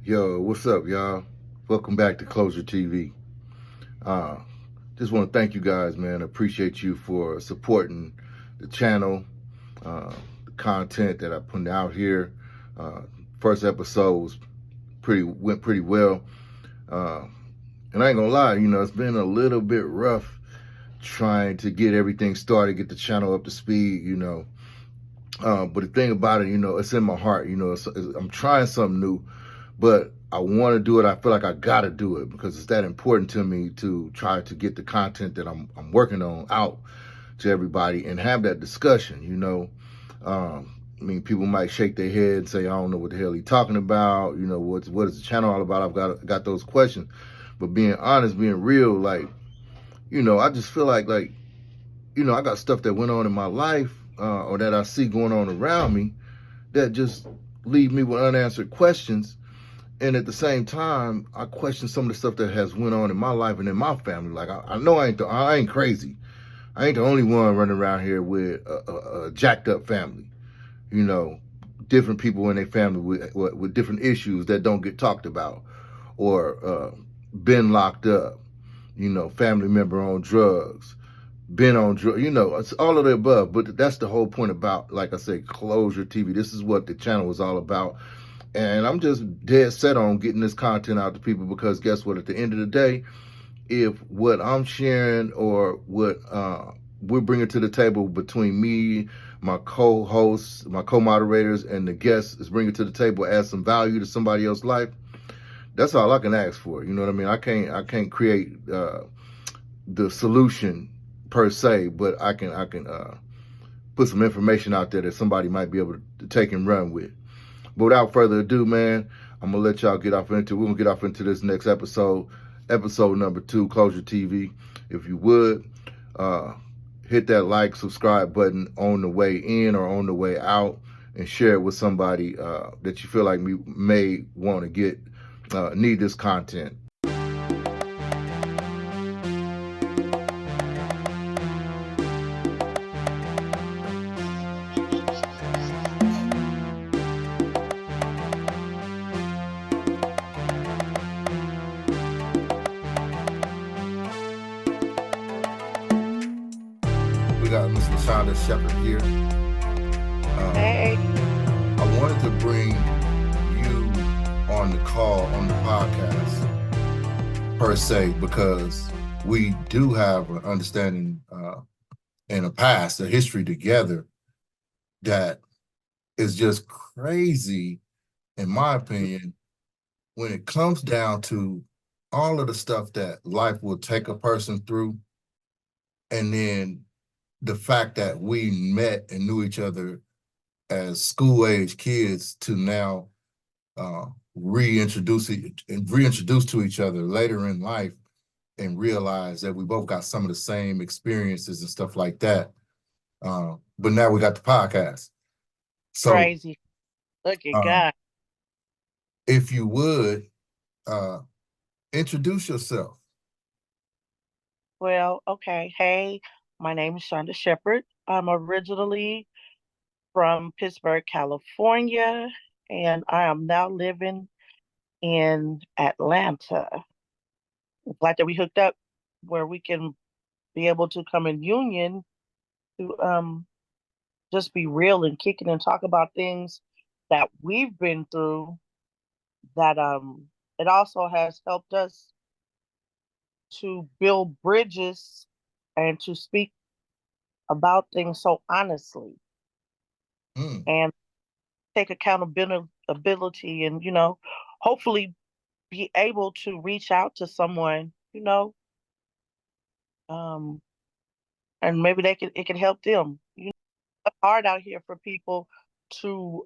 Yo, what's up, y'all? Welcome back to Closure TV. Uh, just want to thank you guys, man. Appreciate you for supporting the channel, the content that I put out here. Uh, First episode went pretty well, uh, and I ain't gonna lie, it's been a little bit rough trying to get everything started, get the channel up to speed, but the thing about it, it's in my heart. I'm trying something new, but I want to do it. I feel like I got to do it because it's that important to me to try to get the content that I'm working on out to everybody and have that discussion. I mean, people might shake their head and say, "I don't know what the hell he's talking about." What is the channel all about? I've got those questions, but being honest, being real, like, I just feel like I got stuff that went on in my life or that I see going on around me that just leave me with unanswered questions. And at the same time, I question some of the stuff that has went on in my life and in my family. Like I know I ain't crazy. I ain't the only one running around here with a jacked up family. You know, different people in their family with different issues that don't get talked about, or been locked up. Family member on drugs, been on drugs. It's all of the above. But that's the whole point about, like I say, Closure TV. This is what the channel is all about. And I'm just dead set on getting this content out to people because guess what? At the end of the day, if what I'm sharing or what we're bringing to the table between me, my co-hosts, my co-moderators, and the guests is bringing to the table, add some value to somebody else's life, that's all I can ask for. You know what I mean? I can't create the solution per se, but I can put some information out there that somebody might be able to take and run with. But without further ado, man, I'm gonna let y'all we're gonna get off into this next episode number 2, Closure TV. If you would, uh, hit that like, subscribe button on the way in or on the way out, and share it with somebody that you feel like we may want to need this content. We got Miss Lashaunda Shepherd here. Hey, I wanted to bring you on the call, on the podcast, per se, because we do have an understanding and a history together that is just crazy, in my opinion, when it comes down to all of the stuff that life will take a person through, and then the fact that we met and knew each other as school age kids to now uh, reintroduce to each other later in life and realize that we both got some of the same experiences and stuff like that. But now we got the podcast. So crazy. Look at um, God. if you would uh, introduce yourself. Well, okay. Hey, my name is Shonda Shepherd. I'm originally from Pittsburgh, California, and I am now living in Atlanta. Glad that we hooked up where we can be able to come in union to just be real and kick it and talk about things that we've been through that it also has helped us to build bridges and to speak about things so honestly Mm, and take accountability and hopefully be able to reach out to someone um and maybe it can help them. It's hard out here for people to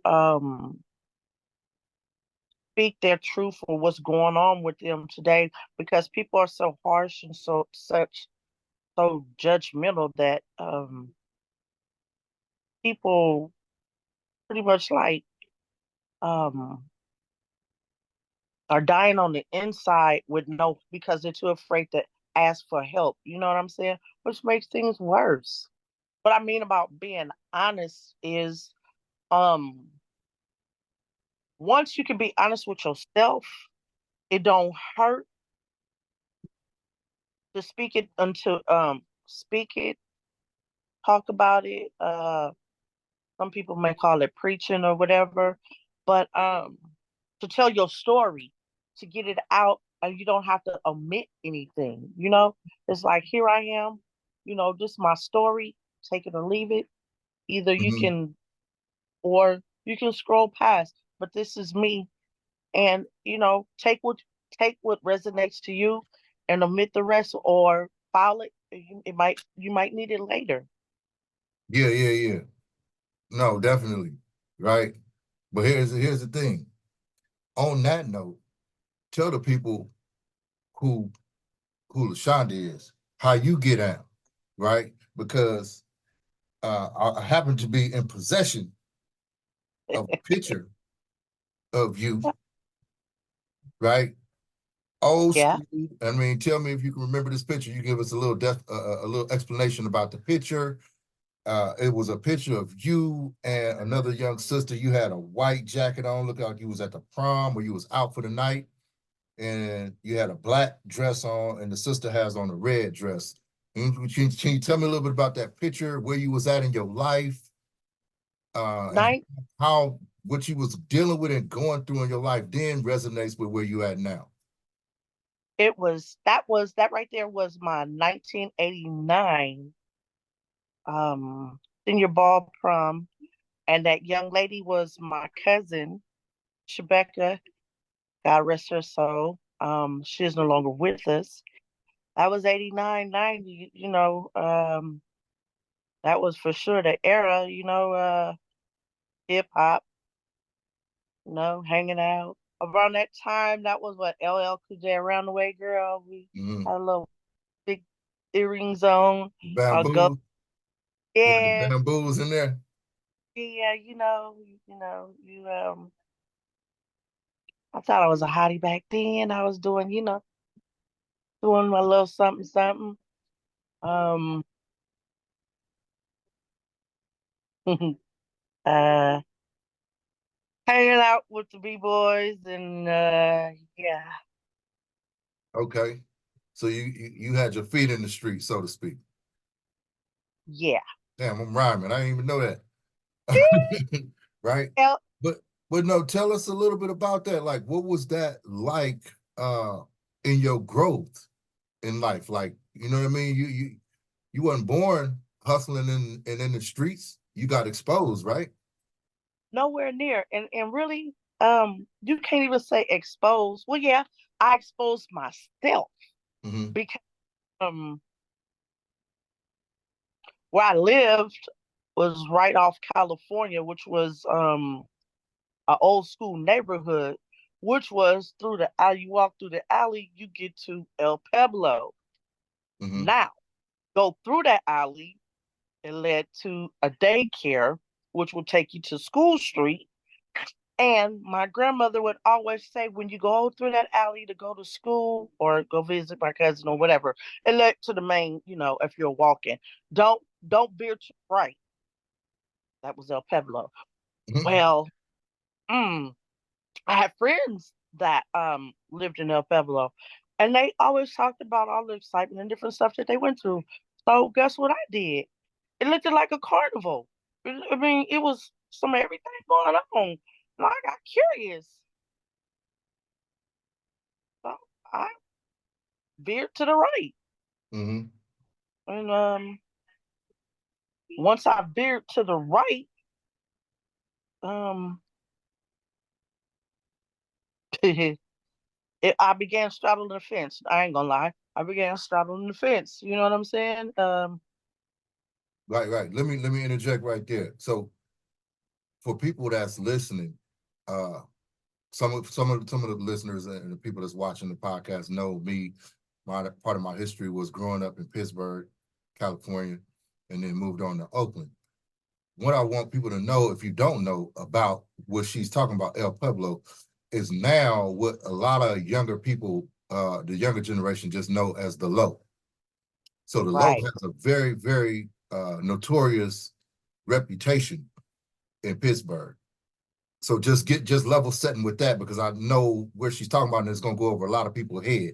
speak their truth for what's going on with them today because people are so harsh and so judgmental that people pretty much like um are dying on the inside with no because they're too afraid to ask for help. You know what I'm saying? Which makes things worse. What I mean about being honest is um once you can be honest with yourself, it don't hurt to speak it, talk about it. Some people may call it preaching or whatever, but to tell your story, to get it out, and you don't have to omit anything. It's like, here I am. This is my story. Take it or leave it. Either you Hmm. can, or you can scroll past. But this is me, and take what resonates to you, and omit the rest, or file it. You might need it later. Yeah, yeah, yeah. No, definitely. Right. But here's the thing. On that note, tell the people who Lashaunda is, how you get out, right? Because I happen to be in possession of a picture of you, right? Old Yeah. school. I mean, tell me if you can remember this picture. You give us a little explanation about the picture. It was a picture of you and another young sister. You had a white jacket on, looked like you was at the prom or you was out for the night, and you had a black dress on, and the sister has on a red dress. Can you tell me a little bit about that picture, where you was at in your life, and Nine. how what you was dealing with and going through in your life then resonates with where you at now? That right there was my 1989 senior ball prom, and that young lady was my cousin, Shebecca. God rest her soul. She is no longer with us. That was 89, 90. That was for sure the era. Hip hop. Hanging out around that time. That was what, LL Cool J, Around the Way Girl. We Mm-hmm. had a little big earrings on. Go. Bamboo, you had the Yeah, bamboos in there. yeah. I thought I was a hottie back then. I was doing my little something, something. Um, uh, hanging out with the B-boys, and yeah, Okay, so you had your feet in the street, so to speak. yeah. Damn, I'm rhyming. I didn't even know that. Right? Well, But no, tell us a little bit about that. Like, what was that like in your growth in life? Like, you know what I mean? You wasn't born hustling in the streets. You got exposed, right? nowhere near, and really, you can't even say exposed. Well, yeah, I exposed myself Mm-hmm. because where I lived was right off California, which was an old school neighborhood, which was through the alley. You walk through the alley, you get to El Pueblo. Mm-hmm. Now, go through that alley, it led to a daycare, which would take you to School Street. And my grandmother would always say, when you go through that alley to go to school or go visit my cousin or whatever, it led to the main, if you're walking. Don't veer to the right. That was El Pueblo. Mm-hmm. Well, mm, I had friends that lived in El Pueblo, and they always talked about all the excitement and different stuff that they went through. So guess what I did? It looked like a carnival. I mean, it was some everything going on. And I got curious. So I veered to the right. Mm-hmm. And once I veered to the right, um I began straddling the fence. I ain't gonna lie. I began straddling the fence. You know what I'm saying? Right, right. Let me interject right there. So for people that's listening, uh, some of the listeners and the people that's watching the podcast know me. My part of my history was growing up in Pittsburgh, California, and then moved on to Oakland. What I want people to know, if you don't know about what she's talking about, El Pueblo, is now what a lot of younger people, the younger generation, just know as the Low. So the Low right. has a very, very notorious reputation in Pittsburgh. So just level setting with that, because I know where she's talking about, and it's gonna go over a lot of people's head.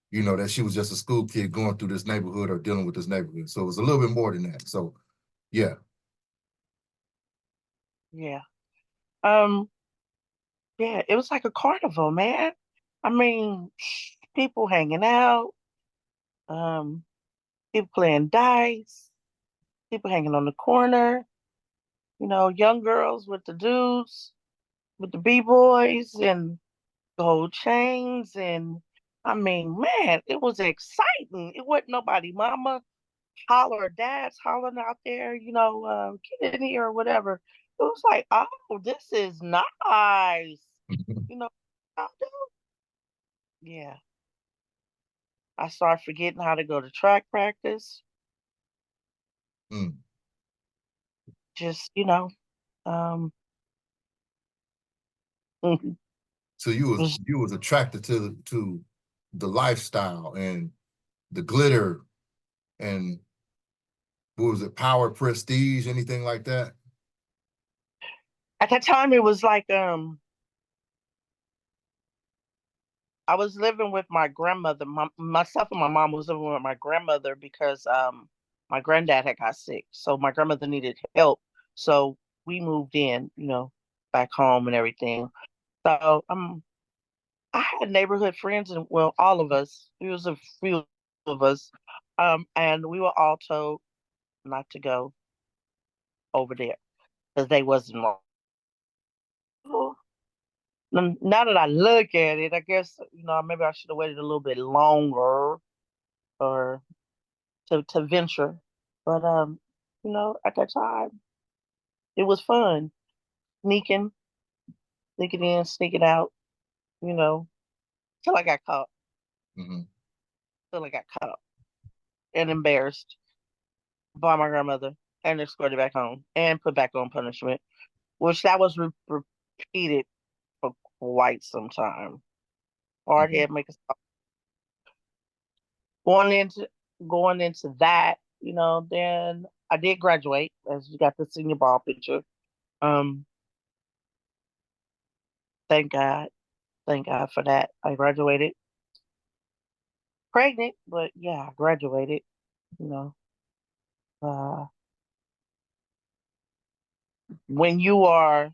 You know, that she was just a school kid going through this neighborhood or dealing with this neighborhood. So it was a little bit more than that. So yeah. Yeah. Um, yeah, it was like a carnival, man. I mean, people hanging out, um, people playing dice, people hanging on the corner, young girls with the dudes, with the B-boys and gold chains. And I mean, man, it was exciting. It wasn't nobody mama holler, dads hollering out there, get in here or whatever. It was like, oh, this is nice. You know, I'll do. Yeah. I started forgetting how to go to track practice. Mm. Just, um, So you was was you was attracted to the lifestyle and the glitter and what was it, power, prestige, anything like that? at that time it was like I was living with my grandmother. Myself and my mom was living with my grandmother because my granddad had got sick. So my grandmother needed help. So we moved in, back home and everything. So I had neighborhood friends, and well, all of us. There was a few of us, and we were all told not to go over there because they wasn't wrong. Now that I look at it, I guess maybe I should have waited a little bit longer or to venture. But at that time, it was fun sneaking, sneaking in, sneaking out. You know, till I got caught. Mm-hmm. Till I got caught and embarrassed by my grandmother and escorted back home and put back on punishment, which that was repeated for quite some time. Hard Mm-hmm. head make us going into going into that. Then I did graduate, as you got the senior ball picture. Um, thank God for that. I graduated pregnant, but yeah, I graduated. You know, uh, when you are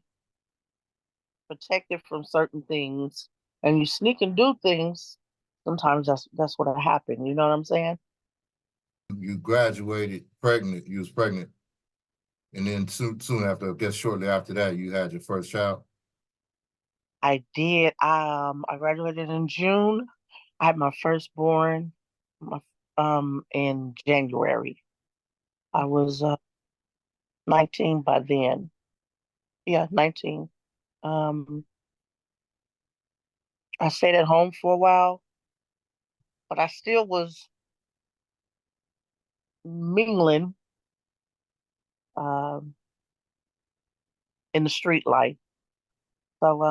protected from certain things and you sneak and do things, sometimes that's what happened. You know what I'm saying? You graduated pregnant. You was pregnant, and then soon after, I guess shortly after that, you had your first child. I did. I graduated in June. I had my firstborn, my, in January. I was 19 by then. Yeah, 19. Um, I stayed at home for a while, but I still was mingling um, in the street life. So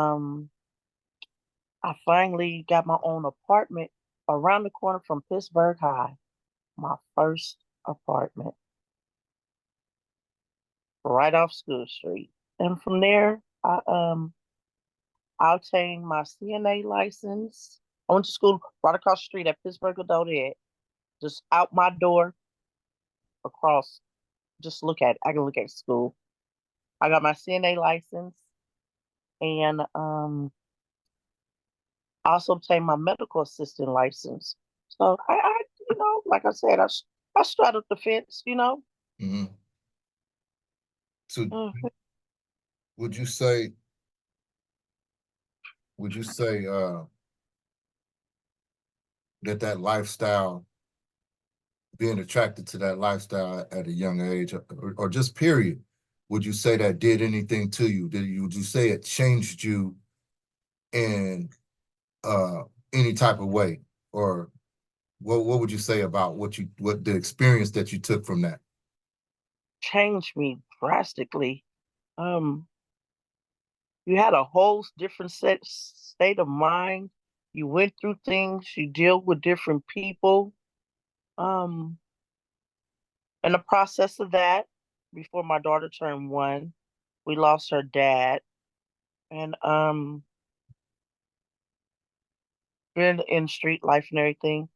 I finally got my own apartment around the corner from Pittsburgh High, my first apartment, right off School Street. And from there, I obtained my CNA license. I went to school right across the street at Pittsburgh Adult Ed, just out my door, across. Just look at it. I can look at school. I got my CNA license, and I also obtained my medical assistant license. So like I said, I straddled the fence. Mm-hmm. So Mhm. would you say would you say that lifestyle, being attracted to that lifestyle at a young age, or just period, would you say that did anything to you? Would you say it changed you in uh any type of way? Or what would you say about what the experience that you took from that? Changed me drastically. Um, you had a whole different state of mind. You went through things. You deal with different people. Um, in the process of that, before my daughter turned 1, we lost her dad, and been in street life and everything.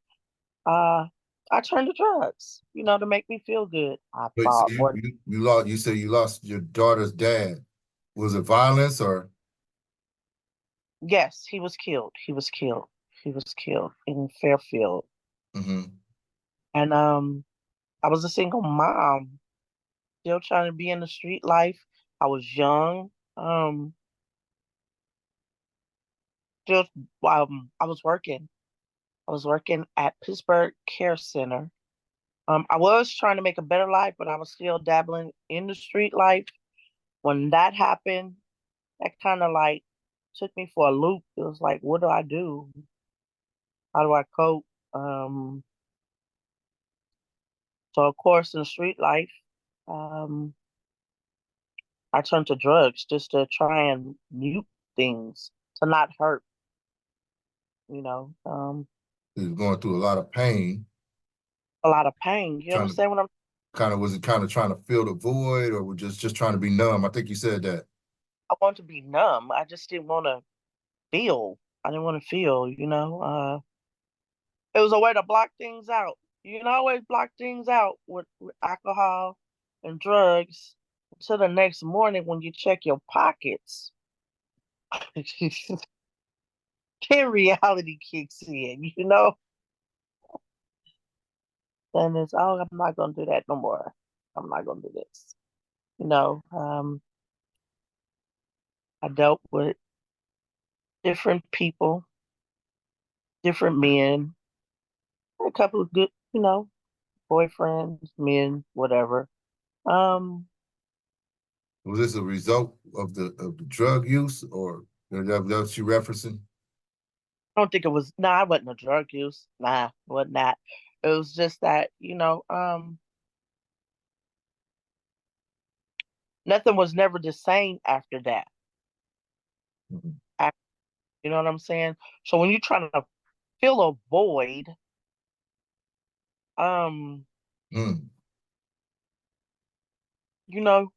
Uh, I turned to drugs, to make me feel good. I But so thought, or you lost. You said you lost your daughter's dad. Was it violence or? yes, he was killed. He was killed. He was killed in Fairfield. Hmm. And I was a single mom, still trying to be in the street life. I was young. Still, I was working. I was working at Pittsburgh Care Center. I was trying to make a better life, but I was still dabbling in the street life. When that happened, that kind of like took me for a loop. It was like, what do I do? How do I cope? Um, so of course, in street life, um, I turned to drugs just to try and mute things, to not hurt, you know, um, He was going through a lot of pain, a lot of pain. You trying to understand what I'm? kind of was it kind of trying to fill the void, or was just trying to be numb? I think you said that. I want to be numb. I just didn't want to feel. I didn't want to feel, it was a way to block things out. You can always block things out with alcohol and drugs until the next morning when you check your pockets. Then reality kicks in. Then it's, oh, I'm not going to do that no more. I'm not going to do this. You know, um, I dealt with different people, different men, a couple of good, boyfriends, men, whatever. Um, Was this a result of the drug use, or that what you referencing? I don't think it was, nah, it wasn't a drug use. Nah, it wasn't that. It was just that, nothing was never the same after that. Mhm. Af- You know what I'm saying? So when you're trying to fill a void, um, Mm. you know,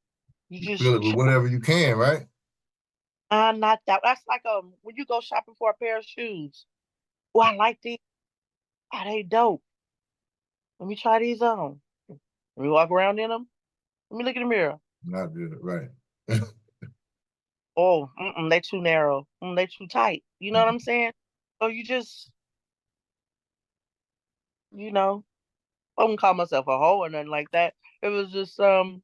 you You fill just it with whatever you can, right? not that. That's like when you go shopping for a pair of shoes. Oh, I like these. Oh, they dope. Let me try these on. Let me walk around in them. Let me look in the mirror. Not good, right? Oh, they too narrow. They too tight. You know what I'm saying? So you just, you know, I wouldn't call myself a hoe or nothing like that. It was just trying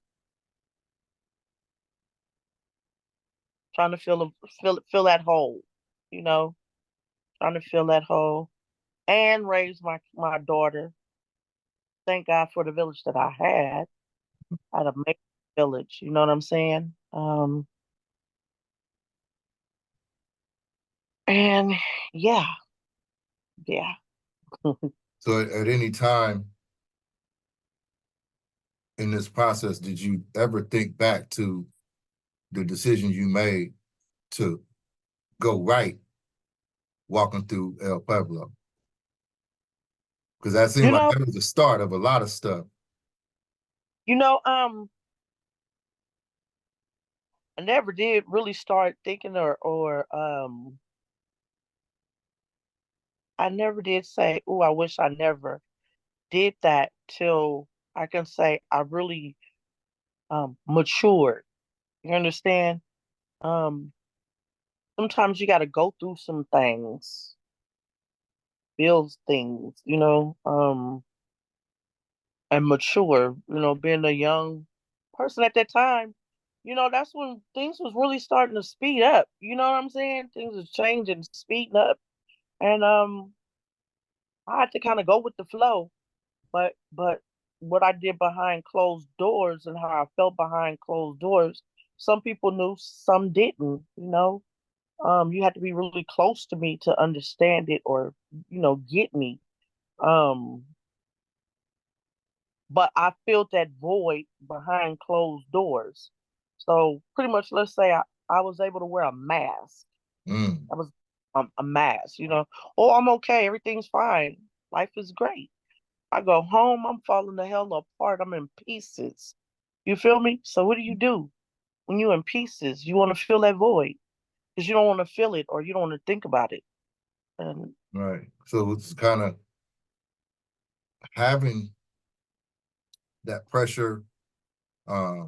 to fill that hole, you know, trying to fill that hole and raise my daughter. Thank God for the village that I had. I had a major village, you know what I'm saying? And yeah, yeah. So at any time in this process, did you ever think back to the decision you made to go right walking through El Pueblo? Because that seemed You like know, that was the start of a lot of stuff. you know, um, I never did really start thinking or I never did say, oh, I wish I never did that till I can say I really matured. You understand? Um, Sometimes you got to go through some things, build things, and mature. Being a young person at that time, that's when things was really starting to speed up. You know what I'm saying? Things was changing, speeding up, and I had to kind of go with the flow. But what I did behind closed doors and how I felt behind closed doors, some people knew, some didn't. You had to be really close to me to understand it or get me. Um, but I filled that void behind closed doors. So pretty much, let's say I was able to wear a mask. Mm. I was a mask. Oh, I'm okay. Everything's fine. Life is great. I go home, I'm falling the hell apart. I'm in pieces. You feel me? So what do you do when you're in pieces? You want to fill that void. because you don't want to feel it or you don't want to think about it. And Right. So it's kind of having that pressure, uh,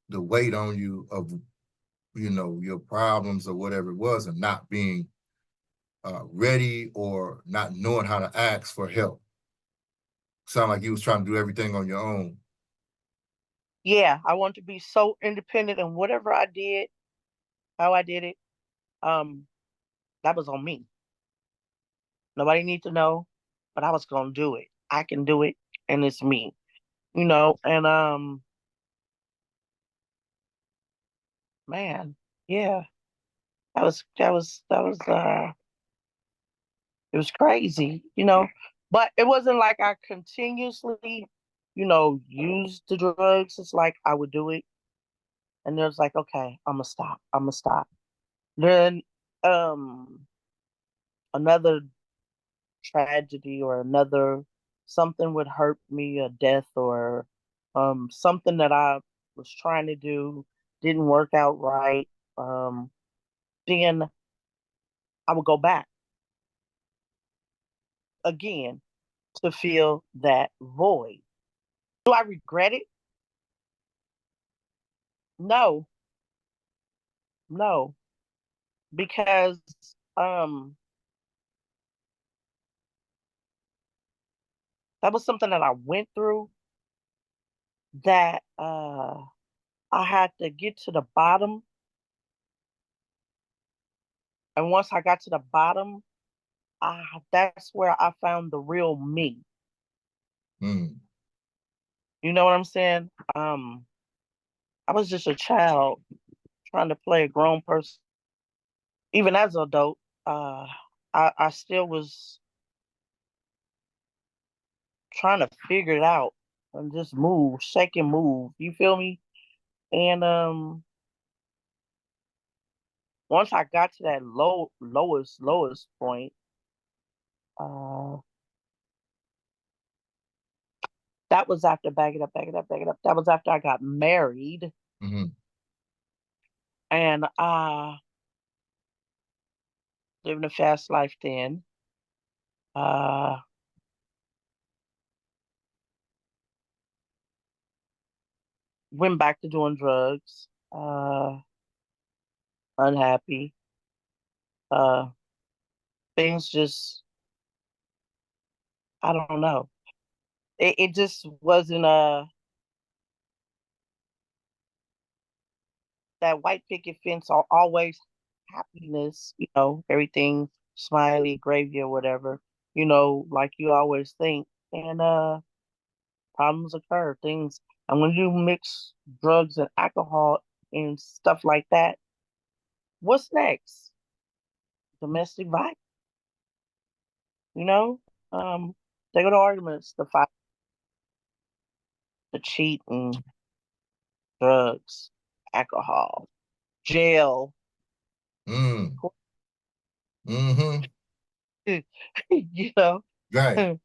the weight on you of, your problems or whatever it was, and not being ready or not knowing how to ask for help. Sound like you was trying to do everything on your own. yeah, I want to be so independent and whatever I did, how I did it, um, that was on me. Nobody needs to know, but I was gonna do it. I can do it, and it's me, and man, yeah, that was it was crazy, but it wasn't like I continuously, used the drugs. It's like I would do it, and it was like, okay, I'm gonna stop. I'm gonna stop. Then, um, another tragedy or another something would hurt me, a death or something that I was trying to do didn't work out right. Um, then I would go back again to fill that void. Do I regret it? No, no, because um that was something that I went through that I had to get to the bottom. And once I got to the bottom, that's where I found the real me. Mm. You know what I'm saying? I was just a child trying to play a grown person. Even as an adult, uh, I still was trying to figure it out and just move, shake and move. You feel me? And once I got to that lowest point, uh, that was after back it up, back it up, back it up. That was after I got married, Mm-hmm. and living a fast life then. Uh, went back to doing drugs. Unhappy. Uh, things just, I don't know. It just wasn't that white picket fence or always happiness, everything smiley, gravy or whatever, like you always think. And problems occur, things. And when you mix drugs and alcohol and stuff like that, what's next? Domestic violence, you know? Um, they go to arguments, the fight, the cheating, drugs, alcohol, jail. Mm. Mm-hmm. you know. Right.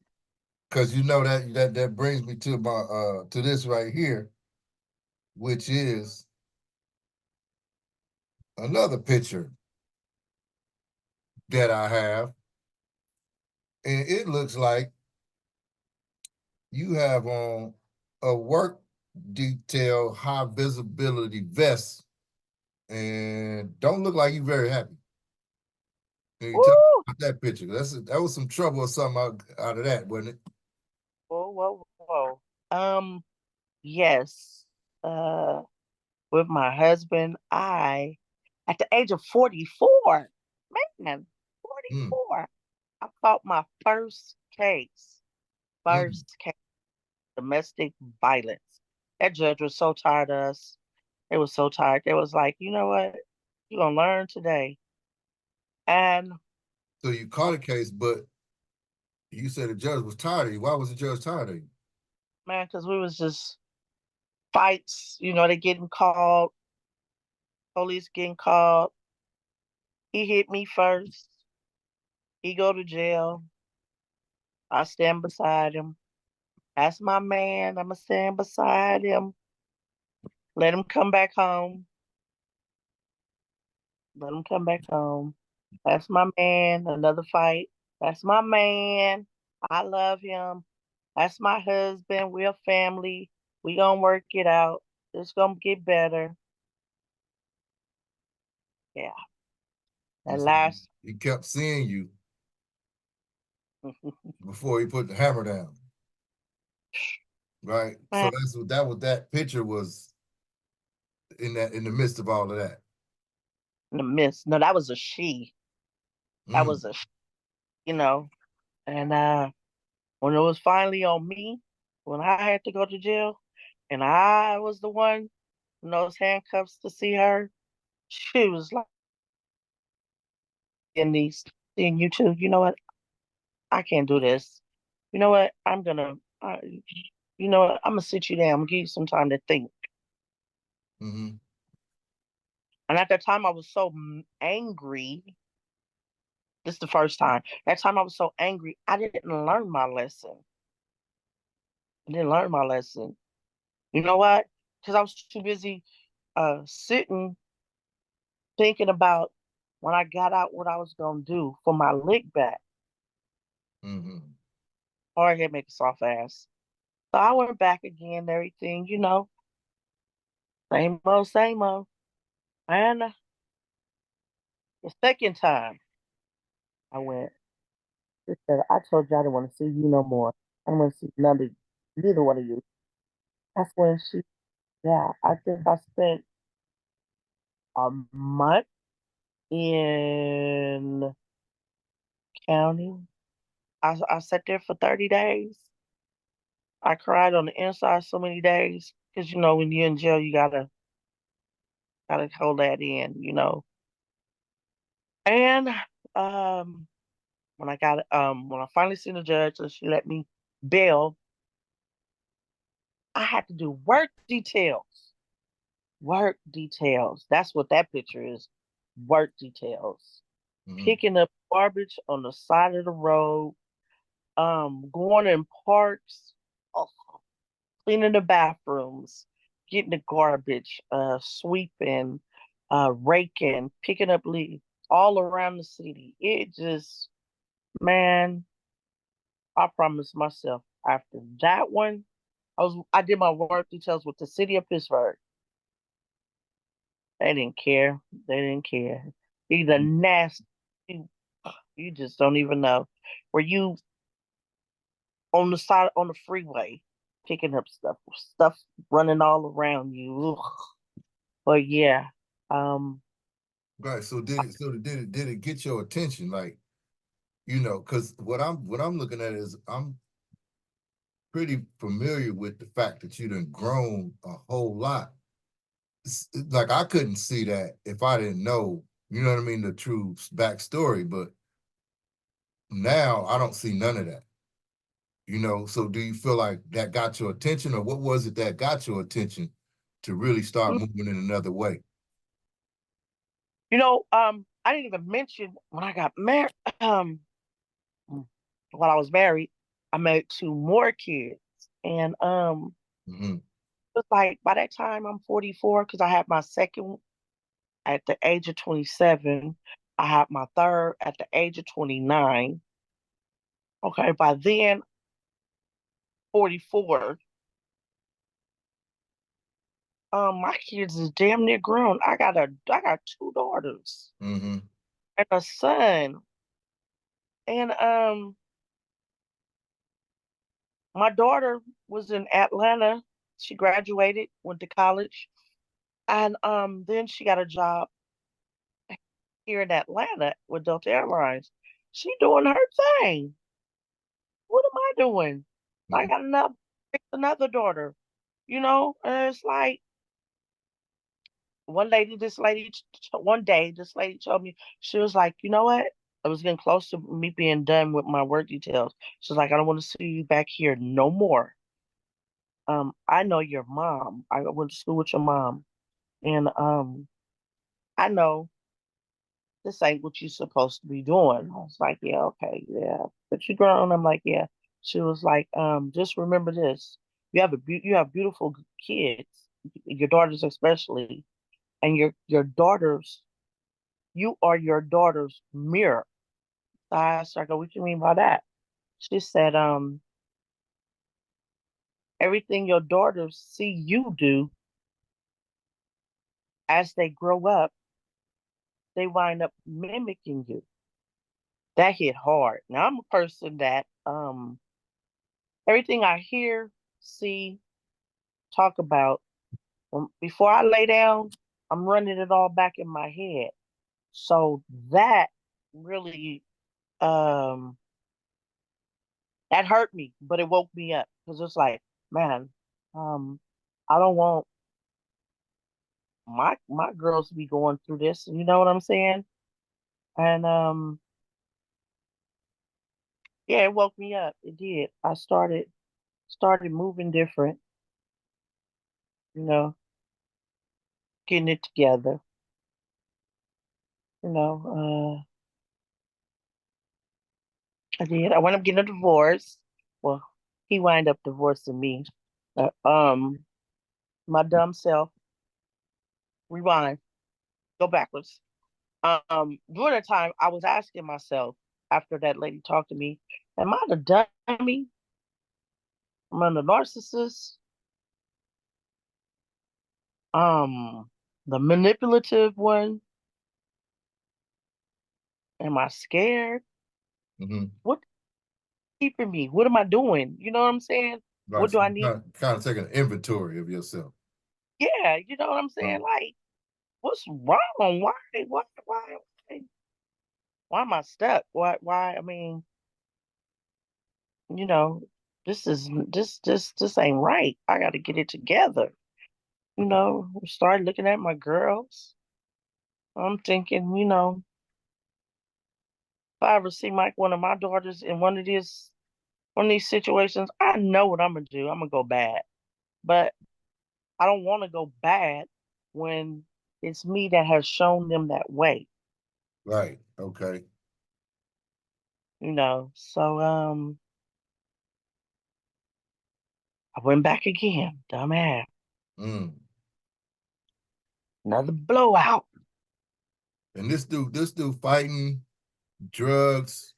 Because that brings me to my to this right here, which is another picture that I have. And it looks like you have on a work detail high visibility vest and don't look like you're very happy. Can you tell me Woo! about that picture? That was some trouble or something out of that, wasn't it? Whoa, whoa, whoa. Yes. Uh, with my husband, at the age of 44, man, Mm, 44, I fought my mm. first case, domestic violence. That judge was so tired of us. They was so tired. They was like, you know what? You're gonna learn today. And So you caught a case, but you said the judge was tired of you. Why was the judge tired of you? man, because we was just fights, they getting called, police getting called. He hit me first. He go to jail. I stand beside him. That's my man. I'ma stand beside him. Let him come back home. Let him come back home. That's my man. Another fight. That's my man. I love him. That's my husband. We're a family. We gonna work it out. It's gonna get better. Yeah. You That see, last. he kept seeing you before he put the hammer down, right? So Man, that's what that picture was in the midst of all of that. in the midst. No, that was a she. That was Mm, a, you know. And when it was finally on me, when I had to go to jail, and I was the one in those handcuffs to see her, she was like, in these, seeing you too. You know what? I can't do this. You know what? You know what? I'm gonna sit you down. I'm gonna give you some time to think. mm-hmm. And at that time, I was so angry. This is the first time. That time I was so angry, I didn't learn my lesson. I didn't learn my lesson. You know what? Because I was too busy sitting thinking about when I got out what I was gonna do for my lick back. Mm-hmm. Hard head make a soft ass. So I went back again, everything, same old, same old. And the second time I went, she said, I told you I didn't want to see you no more. I don't want to see neither one of you. That's when yeah, I think I spent a month in county. I sat there for 30 days. I cried on the inside so many days because when you're in jail, you gotta hold that in. And um, when I finally seen the judge and she let me bail, I had to do work details. Work details. That's what that picture is. Work details. Mm-hmm. Picking up garbage on the side of the road, going in parks, oh, cleaning the bathrooms, getting the garbage, sweeping, raking, picking up leaves all around the city. It just, man, I promised myself after that one, I did my work details with the city of Pittsburgh. They didn't care. They didn't care. Either nasty, you, you just don't even know. Were you on the side on the freeway picking up stuff running all around you? Ugh. But yeah, um, Right. Did it get your attention? Like, because what I'm looking at is I'm pretty familiar with the fact that you done grown a whole lot. Like I couldn't see that if I didn't know, you know what I mean, the true backstory. But now I don't see none of that. So do you feel like that got your attention, or what was it that got your attention to really start mm, moving in another way? I didn't even mention when I got married. While I was married, I made two more kids, and Mm-hmm. it's like by that time I'm 44 because I had my second at the age of 27. I had my third at the age of 29. Okay, by then 44. My kids is damn near grown. I got two daughters Mm-hmm. and a son. And my daughter was in Atlanta. She graduated, went to college, and then she got a job here in Atlanta with Delta Airlines. She doing her thing. What am I doing? I got another daughter, and it's like one day, this lady told me, she was like, you know what? I was getting close to me being done with my work details. She's like, I don't want to see you back here no more. I know your mom. I went to school with your mom. And I know this ain't what you're supposed to be doing. I was like, yeah, okay, yeah. But you grown. I'm like, yeah. She was like, just remember this. You have beautiful kids, your daughters especially, and your daughters you are your daughter's mirror. So I asked her, I go, what you mean by that? She said, everything your daughters see you do as they grow up, they wind up mimicking you. That hit hard. Now I'm a person that everything I hear, see, talk about, before I lay down, I'm running it all back in my head. So that really um that hurt me, but it woke me up because it's like, man, um, I don't want my girls to be going through this. You know what I'm saying? And yeah, it woke me up. It did. I started moving different. You know, getting it together. You know, I did. I wound up getting a divorce. Well, he wound up divorcing me. Uh, um, my dumb self. Rewind. Go backwards. During the time, I was asking myself after that lady talked to me, am I the dummy? Am I the narcissist? The manipulative one? Am I scared? Mm-hmm. What keeping me? What am I doing? You know what I'm saying? Right. What So do I you need? kind of taking an inventory of yourself. Yeah, you know what I'm saying? Um, Like, what's wrong? Why, why am I stuck? Why? I mean, you know, this ain't right. I got to get it together. You know, start looking at my girls. I'm thinking, if I ever see one of my daughters in one of these situations, I know what I'm gonna do. I'm gonna go bad, but I don't want to go bad when it's me that has shown them that way. right. Okay. So I went back again, dumbass. Mm. Another blowout. And this dude fighting drugs.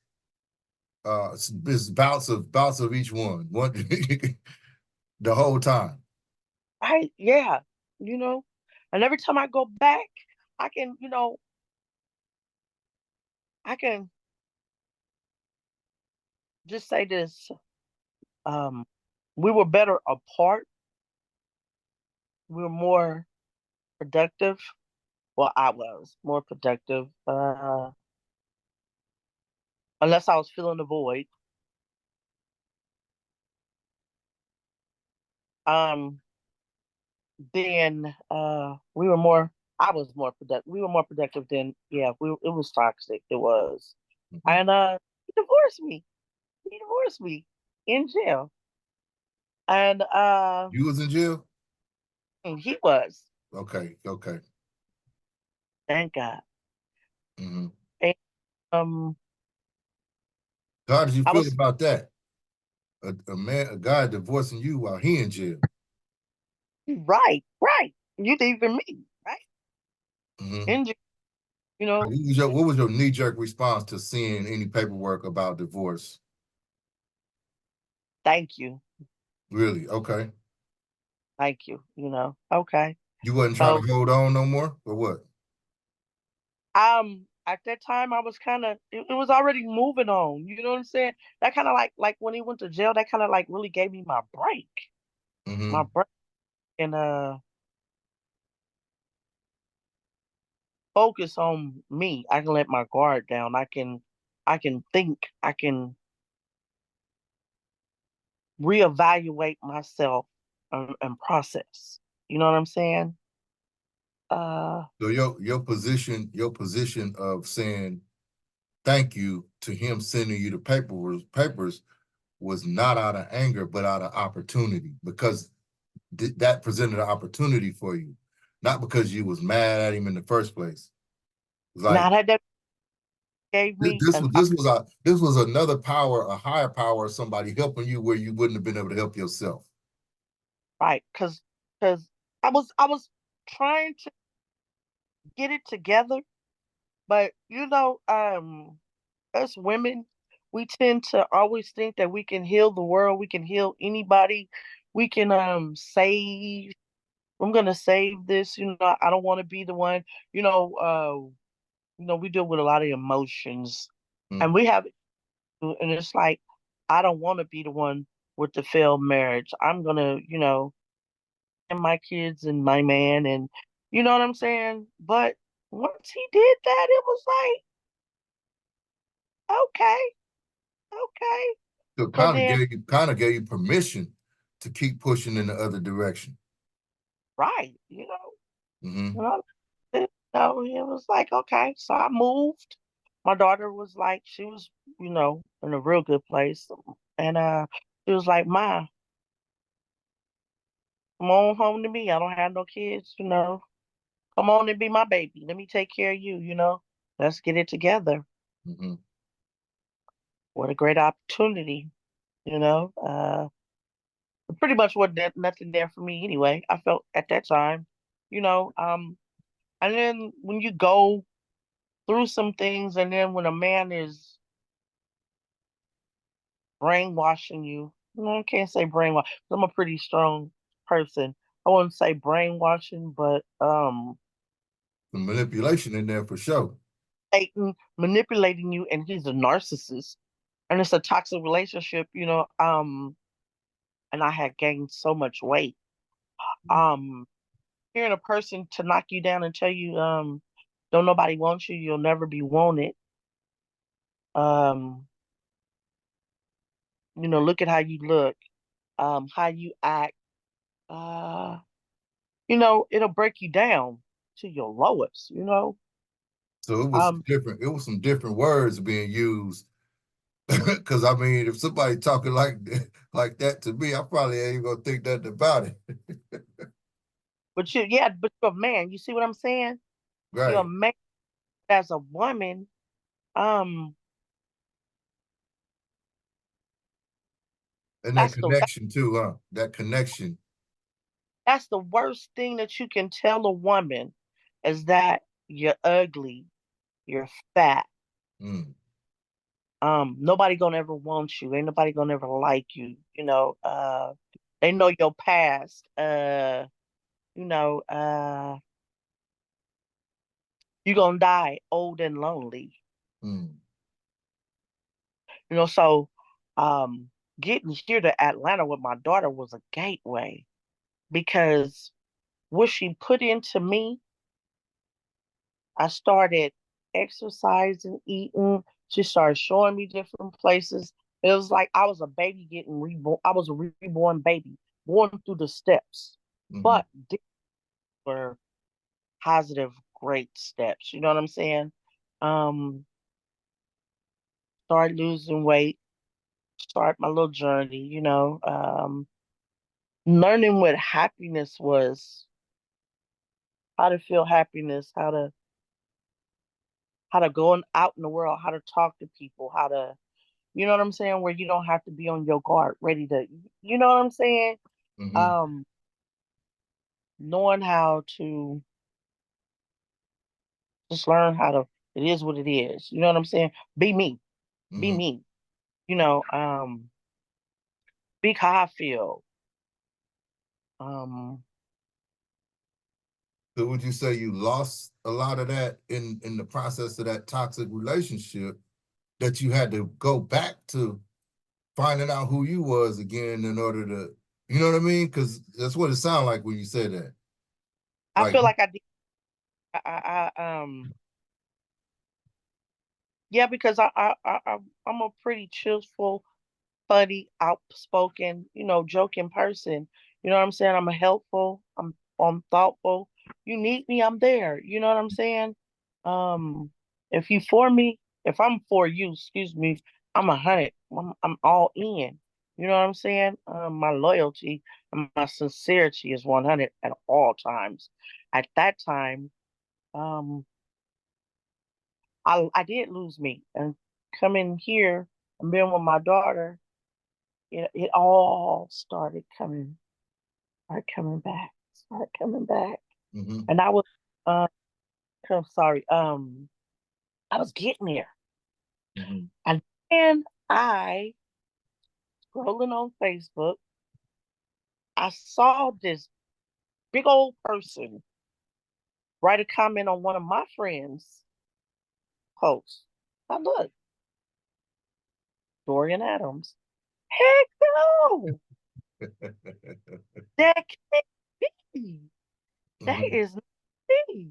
It's bouts of each one. One the whole time. Right? Yeah. You know, and every time I go back, I can, I can just say this. Um, we were better apart. We were more productive. Well, I was more productive. Unless I was filling the void. Um, then we were more. I was more productive. We were more productive than yeah. It was toxic. It was, Mhm. and he divorced me. He divorced me in jail, and You was in jail? he was. Okay, okay. Thank God. Mm-hmm. And, um, So how did you I feel was about that? A guy divorcing you while he in jail. right, right. You leaving me, right? Mm-hmm. In jail, you know. What was your knee-jerk response to seeing any paperwork about divorce? Thank you, Really? Okay. thank you. Okay. You wasn't trying So to hold on no more, or what? at that time I was kind of it was already moving on. You know what I'm saying? That kind of like when he went to jail, that kind of like really gave me my Mm-hmm. break, and focus on me. I can let my guard down. I can think. I can reevaluate myself, and process. You know what I'm saying? Uh, So your position of saying thank you to him sending you the papers was not out of anger, but out of opportunity because that presented an opportunity for you, not because you was mad at him in the first place. It's now like that gave this, me this an was this was a this was another power, a higher power, somebody helping you where you wouldn't have been able to help yourself. right, because I was trying to get it together, But us women, we tend to always think that we can heal the world, we can heal anybody, we can save. I'm gonna save this. I don't want to be the one. You know, uh, we deal with a lot of emotions, and Mm. we have, and it's like I don't want to be the one with the failed marriage. I'm gonna, and my kids and my man, and you know what I'm saying. But once he did that, it was like, okay, okay. So So then, kind of gave you permission to keep pushing in the other direction. right, you Hmm. know, it was like, okay. So I moved. My daughter was like, she was, in a real good place. And she was like, Ma, come on home to me. I don't have no kids. Come on and be my baby. Let me take care of you. Let's get it together. Hmm. What a great opportunity, you know. Pretty much wasn't nothing there for me anyway. I felt at that time, you know. And then when you go through some things, and then when a man is brainwashing you. No, I can't say brainwash. I'm a pretty strong person. I wouldn't say brainwashing, but Some manipulation in there for sure. manipulating you, and he's a narcissist, and it's a toxic relationship. And I had gained so much weight. Um, Hearing a person to knock you down and tell you, don't nobody want you, you'll never be wanted. Um, look at how you look, how you act. Uh, it'll break you down to your lowest. So it was Um, different. It was some different words being used. Because I mean, if somebody talking like that to me, I probably ain't gonna think nothing about it. but you're a man. You see what I'm saying? You're a Right. man. As a woman, um, And that that's the connection too, huh? That connection. that's the worst thing that you can tell a woman is that you're ugly, you're fat. Mm. Nobody gonna ever want you. Ain't nobody gonna ever like you. They know your past. You know, uh, you're gonna die old and lonely. Mm. So um getting here to Atlanta with my daughter was a gateway because what she put into me, I started exercising, eating. She started showing me different places. It was like I was a baby getting reborn. I was a reborn baby, born through the steps. Hmm. But these were positive, great steps. You know what I'm saying? Um, Start losing weight, start my little journey. Learning what happiness was, how to feel happiness, how to go out in the world, how to talk to people, how to, you know what I'm saying, where you don't have to be on your guard, ready to, you know what I'm saying? Hmm. Um, Knowing how to just learn how to, it is what it is. You know what I'm saying? Be me, be Hmm. me. You know, Speak how I feel. Um, So would you say you lost a lot of that in the process of that toxic relationship that you had to go back to finding out who you was again in order to, you know what I mean? Because that's what it sounded like when you said that. I Like, feel like I did. Yeah, because I'm a pretty cheerful, funny, outspoken, joking person. You know what I'm saying? I'm thoughtful. You need me, I'm there. You know what I'm saying? Um, if you for me, if I'm for you, excuse me, I'm 100. I'm all in. You know what I'm saying? My loyalty and my sincerity is 100 at all times. At that time, um, I did lose me, and coming here and being with my daughter, it all started coming back. mm-hmm. And I was, uh, I'm sorry, I was getting there. Mm-hmm. And then I, scrolling on Facebook, I saw this big old person write a comment on one of my friends' posts. I looked, Dorian Adams. Heck no! That can't be. That Mm-hmm. is not me.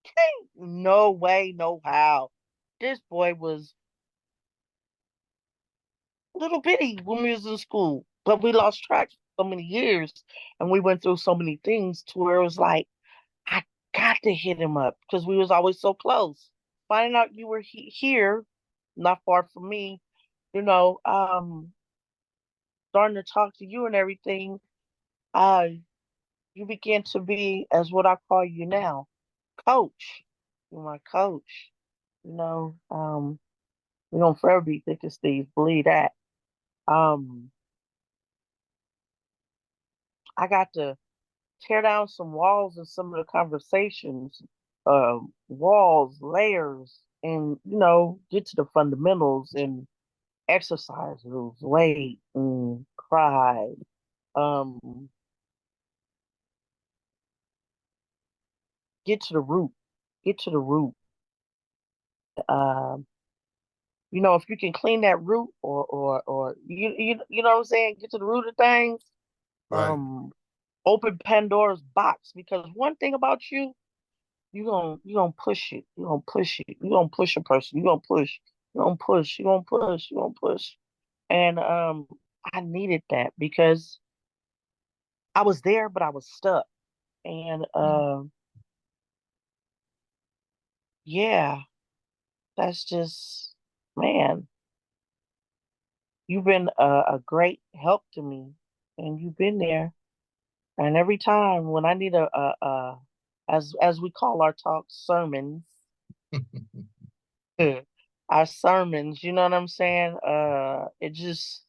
Can't, no way, no how. This boy was little bitty when we was in school, but we lost track for so many years, and we went through so many things to where it was like, I got to hit him up because we was always so close. Finding out you were here, not far from me, you know, starting to talk to you and everything, uh, you begin to be as what I call you now, coach. You're my coach. You know, we don't forever be thick as thieves, believe that. Um, I got to tear down some walls in some of the conversations, walls, layers, and get to the fundamentals and exercise, lose weight, and cry. Um, get to the root. Get to the root. Um, if you can clean that root, or you know what I'm saying, get to the root of things. Right. Open Pandora's box, because one thing about you, you gonna push it. You gonna push it. You gonna push a person. You gonna push. You gonna push. You gonna push. You gonna push. And I needed that because I was there, but I was stuck. And Mm-hmm. yeah, that's just, man. You've been a great help to me, and you've been there. And every time when I need as we call our talks, sermons, our sermons, you know what I'm saying? It just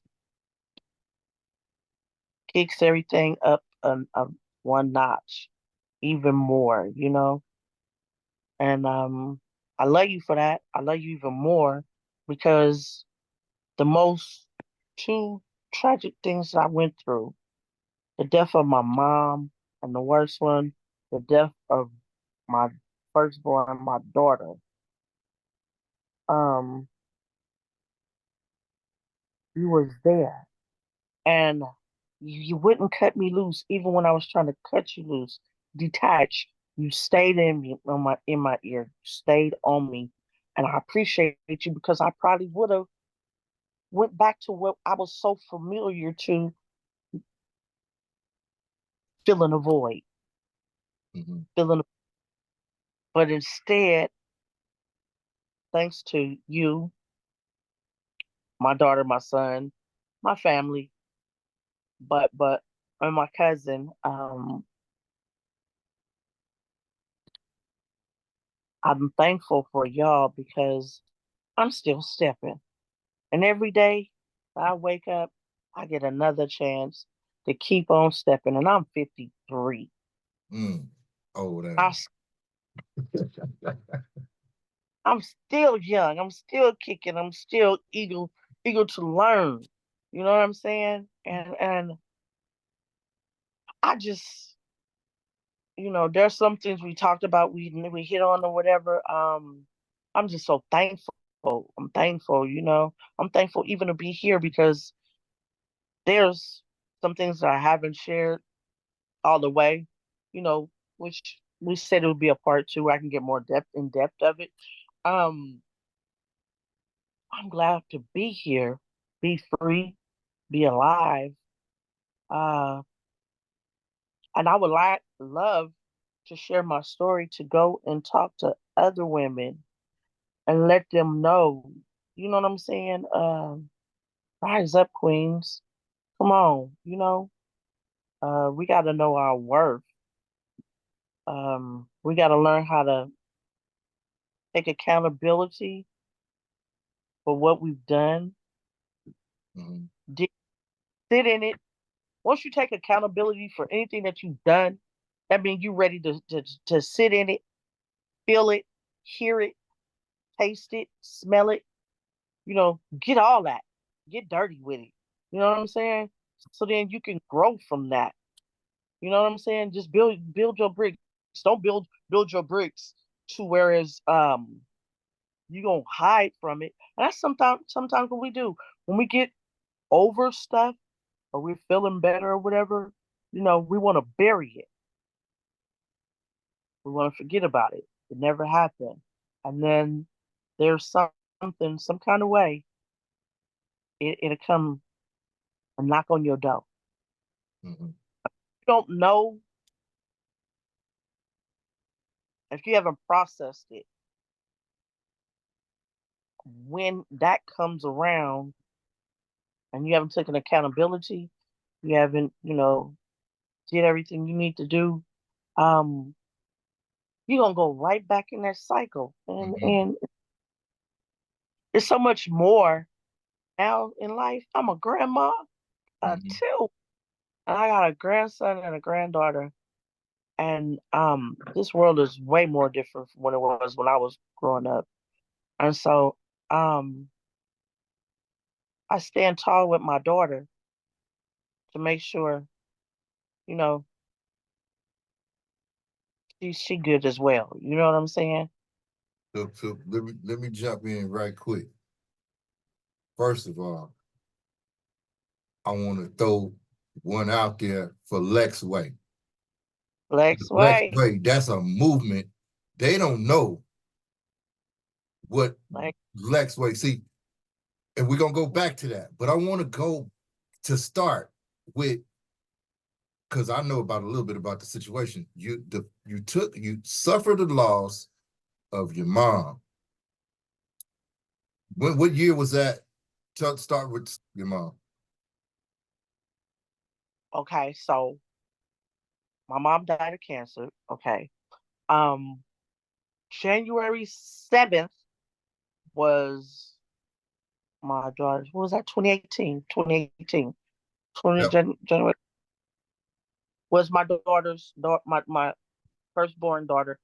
kicks everything up one notch, even more. And I love you for that. I love you even more because the most two tragic things I went through, the death of my mom, and the worst one, the death of my firstborn, my daughter. Um, you was there, and you wouldn't cut me loose, even when I was trying to cut you loose. Detach. You stayed in me, in my ear. You stayed on me, and I appreciate you because I probably would have went back to what I was so familiar to, filling a void, Mm-hmm. filling. But instead, thanks to you, my daughter, my son, my family, but and my cousin, I'm thankful for y'all because I'm still stepping. And every day I wake up, I get another chance to keep on stepping. And I'm 53. Mm. Oh, I, damn. am still young. I'm still kicking. I'm still eager to learn. You know what I'm saying? And I just, there's some things we talked about, we hit on or whatever. I'm just so thankful. I'm thankful. I'm thankful even to be here because there's some things that I haven't shared all the way, you know, which we said it would be a part two where I can get more depth of it. Um, I'm glad to be here, be free, be alive. Uh, and I would love to share my story, to go and talk to other women and let them know, you know what I'm saying? Rise up, queens. Come on, we got to know our worth. We got to learn how to take accountability for what we've done. Mm-hmm. Di- Sit in it. Once you take accountability for anything that you've done, that means you're ready to sit in it, feel it, hear it, taste it, smell it, get all that. Get dirty with it. You know what I'm saying? So then you can grow from that. You know what I'm saying? Just build your bricks. Don't build your bricks to whereas you gonna hide from it. And that's sometimes what we do. When we get over stuff or we're feeling better or whatever, we want to bury it. We want to forget about it. It never happened. And then there's something, some kind of way, it'll come and knock on your door. Mm-hmm. You don't know if you haven't processed it. When that comes around and you haven't taken accountability, you haven't, did everything you need to do, um, you're gonna go right back in that cycle. And Mm-hmm. and there's so much more now in life. I'm a grandma Mm-hmm. too. And I got a grandson and a granddaughter. And this world is way more different from what it was when I was growing up. And so I stand tall with my daughter to make sure, you know, she good as well. You know what I'm saying? So let me jump in right quick. First of all, I want to throw one out there for Lex Way. Lex Lex Way. Way, that's a movement. They don't know what Like, Lex Way. See, and we're gonna go back to that, but I want to go to start with because I know about a little bit about the situation. You suffered the loss of your mom. What year was that? Start with your mom. okay, so my mom died of cancer. Okay. Um, January 7th was my daughter's, what was that? 2018. 2018. 20, Yep. January was my daughter's, my firstborn daughter,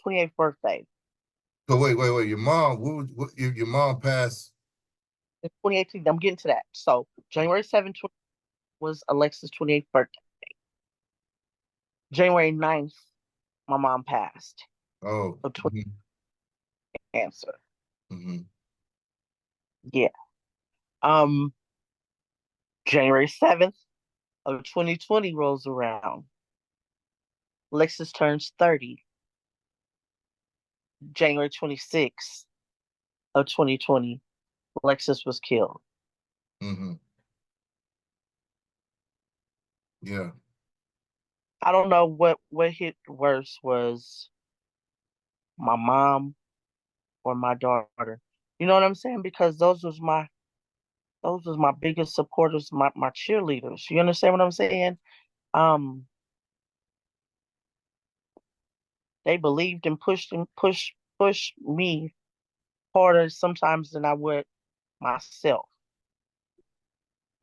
28th birthday. So wait. Your mom, your mom passed? In 2018, I'm getting to that. So January 7th was Alexa's 28th birthday. January 9th, my mom passed Oh, of cancer. mm-hmm. Yeah. Um, January 7th of 2020 rolls around. Alexis turns 30. January 26th of 2020, Alexis was killed. Mm-hmm. Yeah. I don't know what hit worse was my mom or my daughter. You know what I'm saying? Because those was my biggest supporters, my cheerleaders. You understand what I'm saying? Um, they believed and pushed me harder sometimes than I would myself.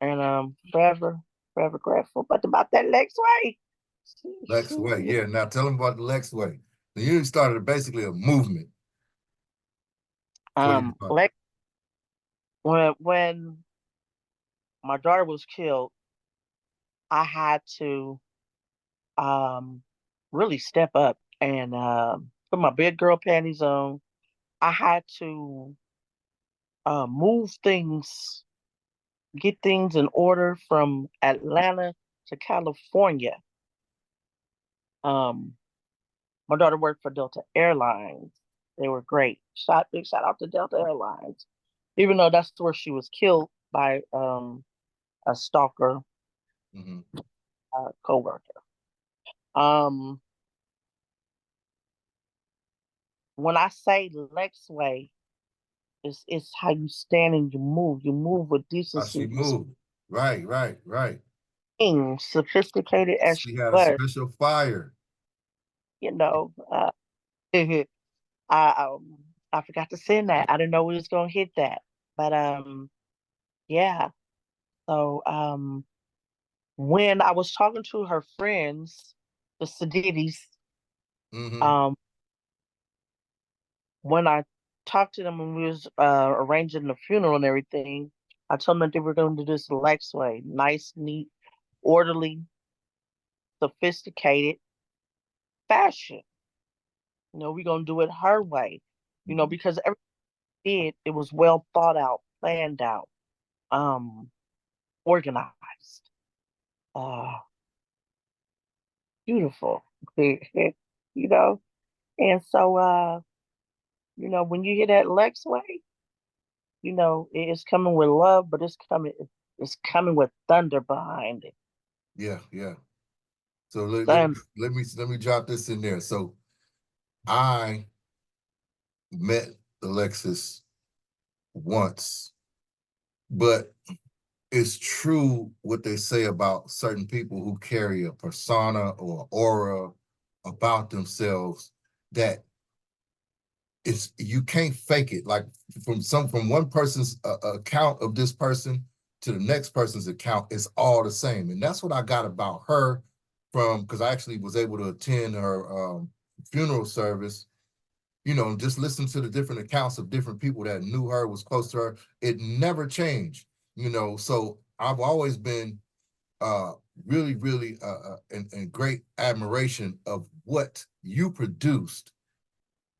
And forever grateful. But about that Lex Way. Lex Way. Yeah. Now tell them about the Lex Way. You started basically a movement for your daughter. Lex when my daughter was killed, I had to really step up and put my big girl panties on. I had to move things, get things in order from Atlanta to California. Um, my daughter worked for Delta Airlines. They were great. Big shout out to Delta Airlines. Even though that's where she was killed by a stalker Mm-hmm. coworker. Um, when I say Lex Way, it's how you stand and you move. You move with How she decency, moved. Right. respect, sophisticated as she She had a was. special fire. You know, I I forgot to send that. I didn't know we was gonna hit that, but yeah. So when I was talking to her friends, the Sadidis, Mm-hmm. um, when I talked to them when we was arranging the funeral and everything. I told them that they were going to do this Lex way, nice, neat, orderly, sophisticated fashion. We're going to do it her way, Mhm. because everything it was well thought out, planned out, um, organized, uh, beautiful, you know. And so, when you hear that Lex way, it's coming with love, but it's coming with thunder behind it. Yeah, yeah. So let, let, Thunder. let me let me drop this in there. So I met Alexis once, but it's true what they say about certain people who carry a persona or aura about themselves that it's you can't fake it. Like from one person's account of this person to the next person's account, it's all the same. And that's what I got about her from because I actually was able to attend her funeral service. Just listen to the different accounts of different people that knew her, was close to her. It never changed. So I've always been uh really, really in great admiration of what you produced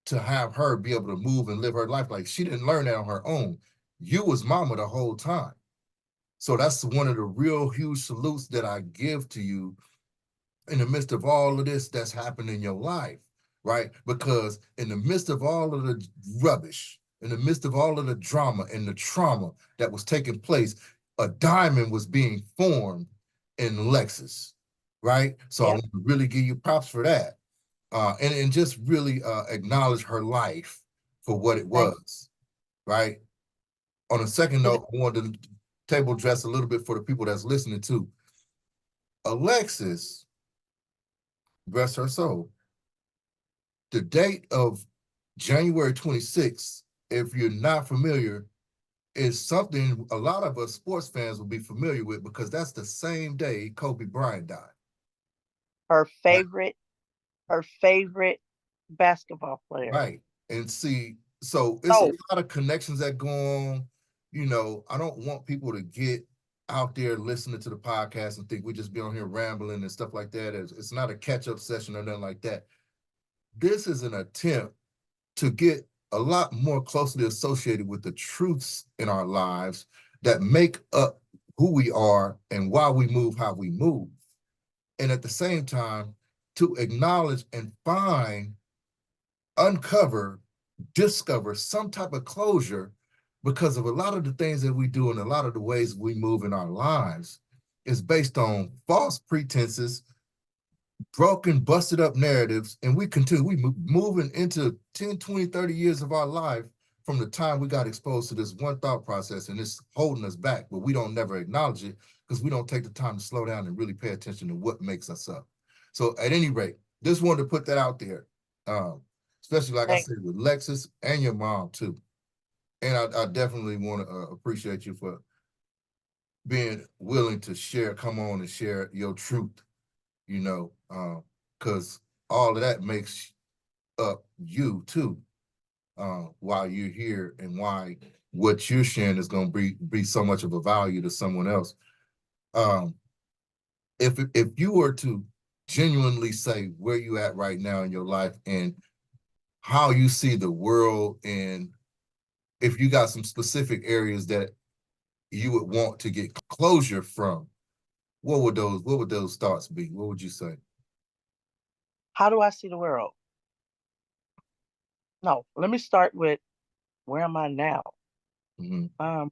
to have her be able to move and live her life. Like she didn't learn that on her own. You was mama the whole time. So that's one of the real huge salutes that I give to you in the midst of all of this that's happened in your life, right? Because in the midst of all of the rubbish, in the midst of all of the drama and the trauma that was taking place, a diamond was being formed in Lexus, right? So I Yep. want to really give you props for that. And just really acknowledge her life for what it Thank was, right? On a second you. note, I wanted to table dress a little bit for the people that's listening too. Alexis, rest her soul, the date of January 26th, if you're not familiar, is something a lot of us sports fans will be familiar with because that's the same day Kobe Bryant died. Her Right. favorite, her favorite basketball player. Right. And see, so it's a Oh, lot of connections that go on. I don't want people to get out there listening to the podcast and think we just be on here rambling and stuff like that. It's not a catch-up session or nothing like that. This is an attempt to get a lot more closely associated with the truths in our lives that make up who we are and why we move how we move. And at the same time, to acknowledge and uncover, discover some type of closure because of a lot of the things that we do and a lot of the ways we move in our lives is based on false pretenses, broken, busted up narratives, and we continue, moving into 10, 20, 30 years of our life from the time we got exposed to this one thought process, and it's holding us back, but we don't never acknowledge it because we don't take the time to slow down and really pay attention to what makes us up. So at any rate, just wanted to put that out there, um, especially like I thank said, with Lexus and your mom too. And I definitely want to appreciate you for being willing to come on and share your truth, because all of that makes up you too, while you're here and why what you're sharing is going to be so much of a value to someone else. Um, if you were to genuinely say where you at right now in your life and how you see the world, and if you got some specific areas that you would want to get closure from, what would those thoughts be? What would you say? How do I see the world? No, let me start with where am I now? Mm-hmm. Um,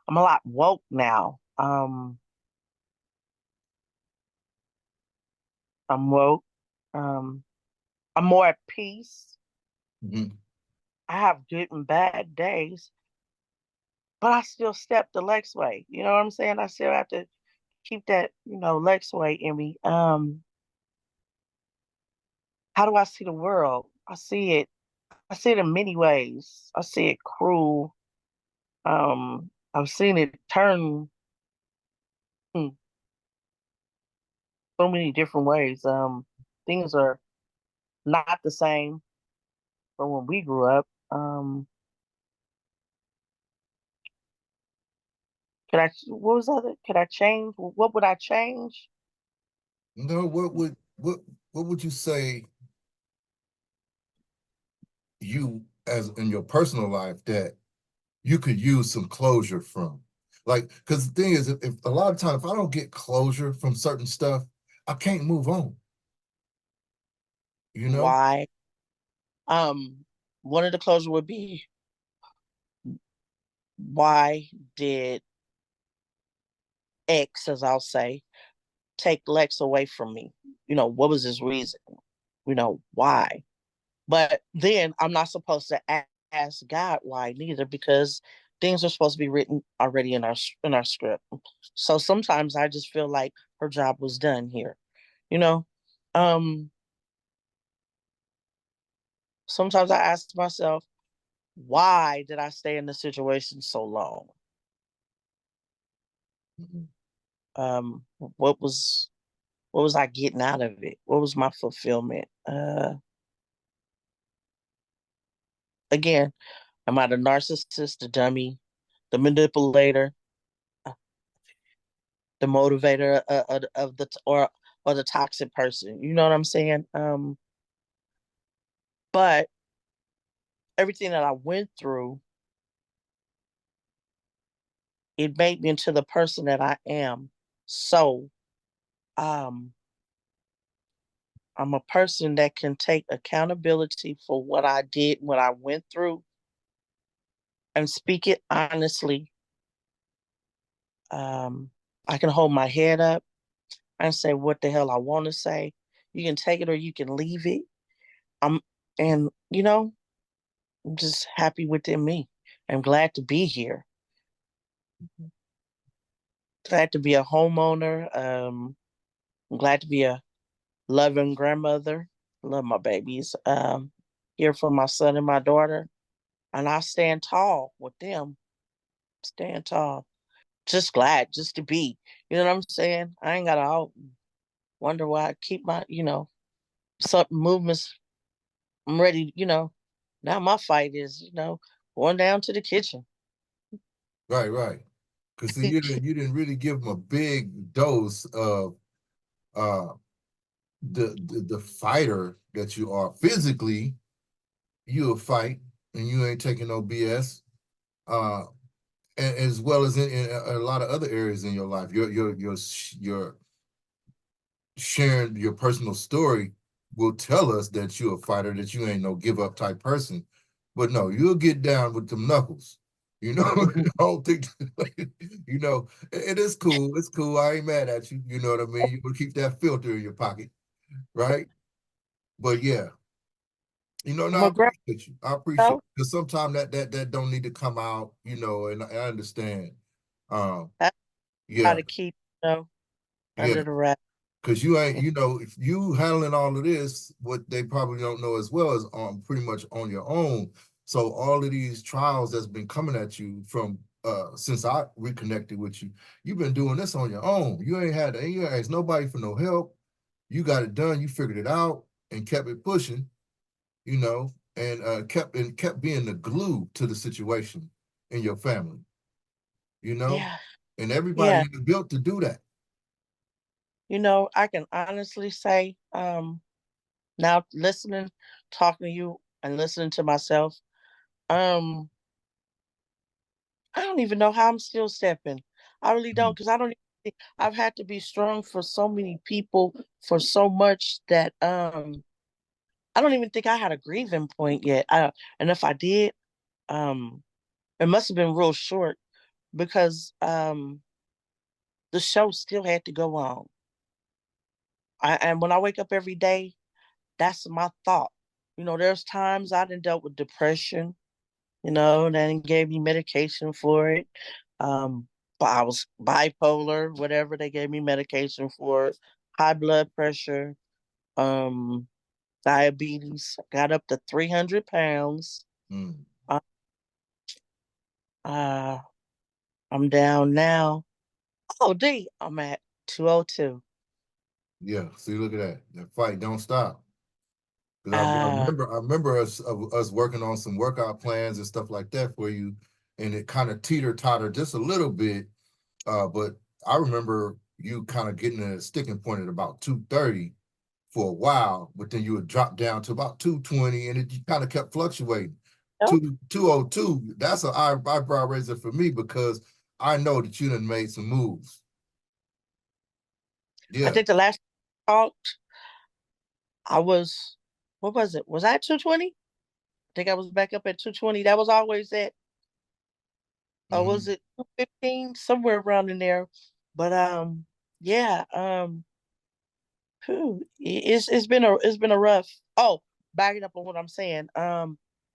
I'm a lot woke now. I'm woke. Um, I'm more at peace. Mm-hmm. I have good and bad days, but I still step the Lex way. You know what I'm saying? I still have to keep that, Lex way in me. How do I see the world? I see it in many ways. I see it cruel. I've seen it turn hmm, so many different ways. Things are not the same from when we grew up. What was that? Could I change? What would I change? No, what would you say you as in your personal life that you could use some closure from? Like, because the thing is, if a lot of times if I don't get closure from certain stuff, I can't move on. You know? Why? One of the closure would be, why did X, as I'll say, take Lex away from me? What was his reason? Why? But then I'm not supposed to ask God why neither, because things are supposed to be written already in our script. So sometimes I just feel like her job was done here. You know, um, sometimes I ask myself, why did I stay in the situation so long? Mhm. What was I getting out of it? What was my fulfillment? Again, am I the narcissist, the dummy, the manipulator, the motivator of the or the toxic person? You know what I'm saying? But everything that I went through, it made me into the person that I am. So, um, I'm a person that can take accountability for what I did, what I went through, and speak it honestly. Um, I can hold my head up and say what the hell I want to say. You can take it or you can leave it. I'm and I'm just happy within me. I'm glad to be here. Glad to be a homeowner. I'm glad to be a loving grandmother. Love my babies. Here for my son and my daughter. And I stand tall with them. Stand tall. Just glad just to be. You know what I'm saying? I ain't gotta wonder why I keep my, certain movements. I'm ready, Now my fight is, going down to the kitchen. Right, right. Because see, you didn't really give them a big dose of uh the fighter that you are. Physically. You a fight, and you ain't taking no BS. Uh, and as well as in a lot of other areas in your life, your sharing your personal story will tell us that you're a fighter, that you ain't no give up type person. But no, you'll get down with them knuckles. You know, I don't think, it is cool. It's cool. I ain't mad at you. You know what I mean? You will keep that filter in your pocket, right? But yeah, no, I'm I a grandma. appreciate you. I appreciate it. Because sometimes that don't need to come out, and I understand. Um, I try yeah, to keep, yeah. under the wrap. Because you ain't, if you handling all of this, what they probably don't know as well is pretty much on your own. So all of these trials that's been coming at you from since I reconnected with you, you've been doing this on your own. You ain't asked nobody for no help. You got it done, you figured it out and kept it pushing, and kept being the glue to the situation in your family, you know, Yeah, and everybody yeah. is built to do that. I can honestly say, now listening, talking to you and listening to myself, um, I don't even know how I'm still stepping. I really don't, Mhm. because I don't even think I've had to be strong for so many people for so much that I don't even think I had a grieving point yet. And if I did, um, it must have been real short because the show still had to go on. And when I wake up every day, that's my thought. There's times I done dealt with depression, then gave me medication for it. But I was bipolar, whatever, they gave me medication for it. High blood pressure, um, diabetes. Got up to 300 pounds. Mm. Uh, uh, I'm down now. Oh, I'm at 202. Yeah, see, look at that. That fight don't stop. Because I remember us working on some workout plans and stuff like that for you, and it kind of teeter-tottered just a little bit. But I remember you kind of getting a sticking point at about 230 for a while, but then you would drop down to about 220, and it kind of kept fluctuating. Yep. 202, that's an eyebrow raiser for me because I know that you done made some moves. Yeah. I think the last talked, I was, what was it? Was I 220? I think I was back up at 220. That was always at, or was it 215? Somewhere around in there. But yeah, it's been a rough. Oh, backing up on what I'm saying.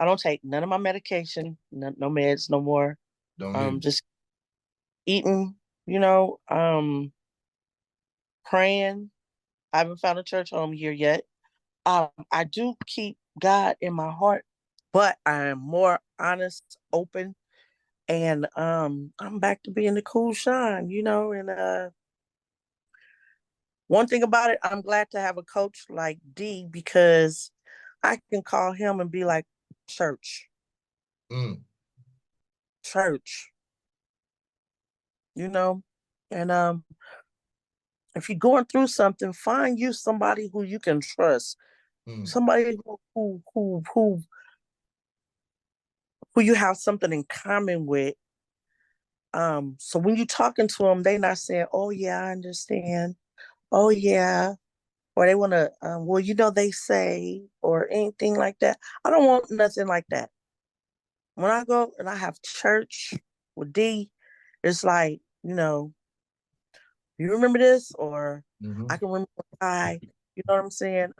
I don't take none of my medication, no meds no more. Don't need Just eating, you know, praying. I haven't found a church home here yet. I do keep God in my heart, but I am more honest, open, and I'm back to being the cool shine, you know. And one thing about it, I'm glad to have a coach like D because I can call him and be like, church, church, you know. And if you're going through something, find you somebody who you can trust, somebody who you have something in common with. So when you're talking to them, they not saying, "Oh yeah, I understand." "Oh yeah," or they want to, well, you know, they say, or anything like that. I don't want nothing like that. When I go and I have church with D, it's like, you know, you remember this, or I can remember why. You know what I'm saying?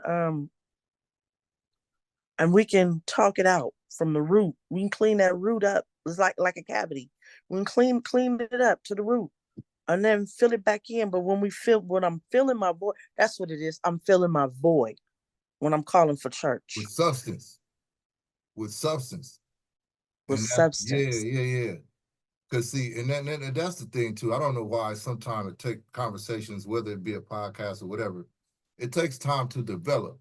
And we can talk it out from the root. We can clean that root up. It's like a cavity. We can clean it up to the root and then fill it back in. But when I'm feeling my void, that's what it is. I'm feeling my void when I'm calling for church. with substance. With And yeah, substance. yeah. Because see, and that's the thing too. I don't know why sometimes it takes conversations, whether it be a podcast or whatever, it takes time to develop.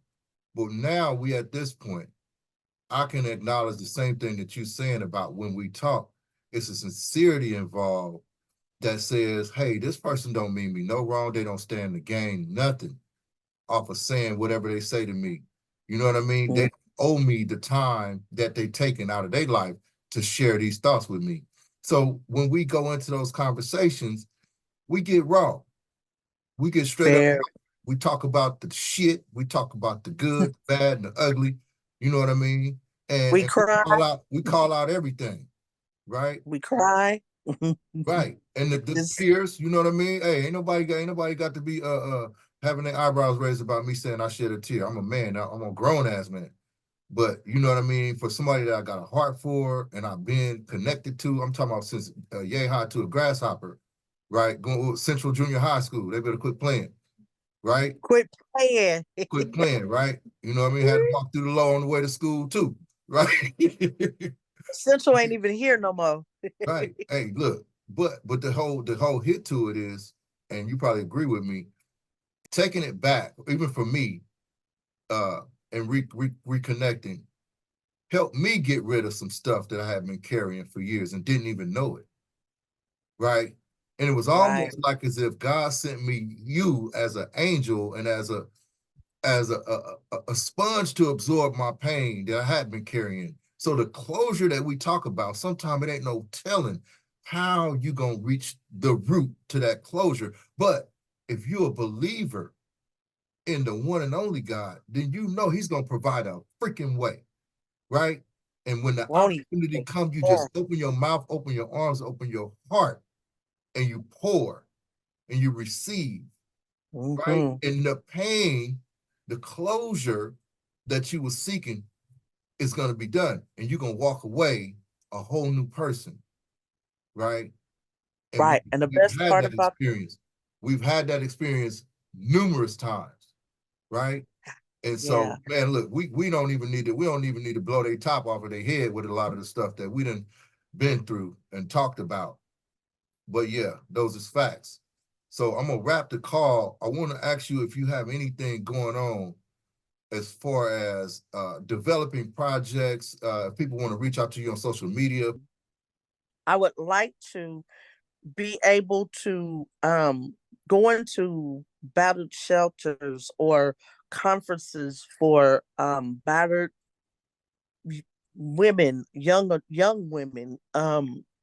But now we at this point, I can acknowledge the same thing that you're saying about when we talk. It's a sincerity involved that says, hey, this person don't mean me no wrong. They don't stand to gain nothing off of saying whatever they say to me. You know what I mean? They owe me the time that they taken out of their life to share these thoughts with me. So when we go into those conversations, we get raw. We get straight up. We talk about the shit. We talk about the good, the bad, and the ugly. You know what I mean? And We cry. we call out everything, right? We cry. Right. And the peers, you know what I mean? Hey, ain't nobody got to be having their eyebrows raised about me saying I shed a tear. I'm a man. I'm a grown ass man. But you know what I mean? For somebody that I got a heart for and I've been connected to, I'm talking about since yay high to a grasshopper, right? Going to Central Junior High School. They better quit playing, right? Quit playing. Quit playing, right? You know what I mean? Had to walk through the law on the way to school too, right? Central ain't even here no more. Right. Hey, look, but the whole hit to it is, and you probably agree with me, taking it back, even for me, and reconnecting, helped me get rid of some stuff that I had been carrying for years and didn't even know it. Right. And it was almost like as if God sent me you as an angel and as a sponge to absorb my pain that I had been carrying. So the closure that we talk about, sometimes it ain't no telling how you gonna reach the root to that closure. But if you're a believer in the one and only God, then you know he's gonna provide a freaking way, right? And when the opportunity comes, you just open your mouth, open your arms, open your heart, and you pour and you receive, right? And the pain, the closure that you were seeking is going to be done. And you're going to walk away a whole new person, right? And and the best part about experience, we've had that experience numerous times, right? And so, man, look, we don't even need to blow their top off of their head with a lot of the stuff that we done been through and talked about. But yeah, those is facts. So I'm gonna wrap the call. I want to ask you if you have anything going on as far as developing projects, if people want to reach out to you on social media? I would like to be able to go into battered shelters or conferences for battered women, young women,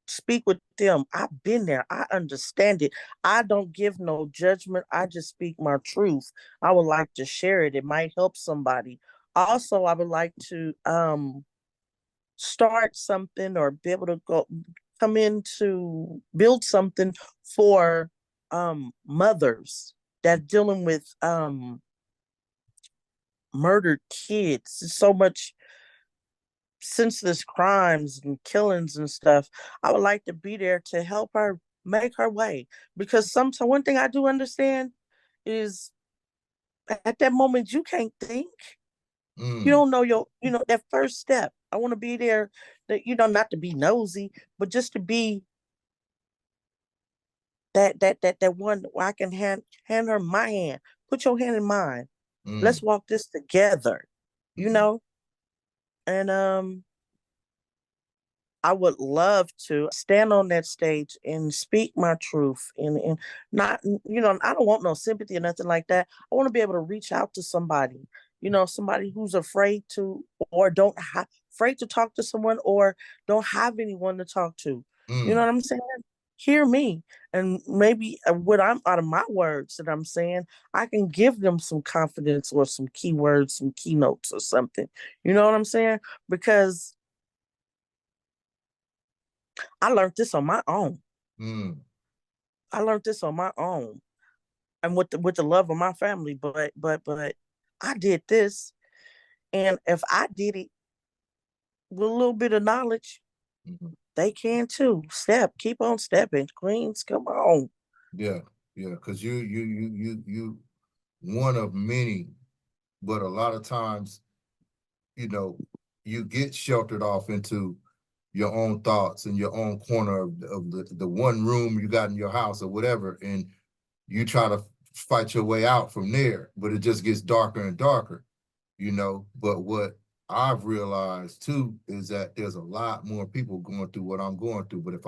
speak with them. I've been there. I understand it. I don't give no judgment. I just speak my truth. I would like to share it. It might help somebody. Also, I would like to start something or be able to come in to build something for mothers that dealing with murdered kids. There's so much senseless crimes and killings and stuff. I would like to be there to help her make her way. Because sometimes one thing I do understand is at that moment you can't think. You Mm, don't know that first step. I want to be there that, not to be nosy, but just to be that one where I can hand her my hand. Put your hand in mine. Let's mm, walk this together. You mm, know? And I would love to stand on that stage and speak my truth and not, I don't want no sympathy or nothing like that. I want to be able to reach out to somebody, somebody who's afraid to, or afraid to talk to someone, or don't have anyone to talk to. You know mm, what I'm saying? Hear me. And maybe what I'm out of my words that I'm saying, I can give them some confidence or some keywords, some keynotes or something. You know what I'm saying? Because I learned this on my own. mm, I learned this on my own, and with the love of my family. But I did this, and if I did it with a little bit of knowledge, mm. they can too. Keep on stepping, queens. Come on. Yeah, yeah, because you one of many, but a lot of times, you know, you get sheltered off into your own thoughts and your own corner of the one room you got in your house or whatever, and you try to fight your way out from there, but it just gets darker and darker, But what I've realized too is that there's a lot more people going through what I'm going through. But if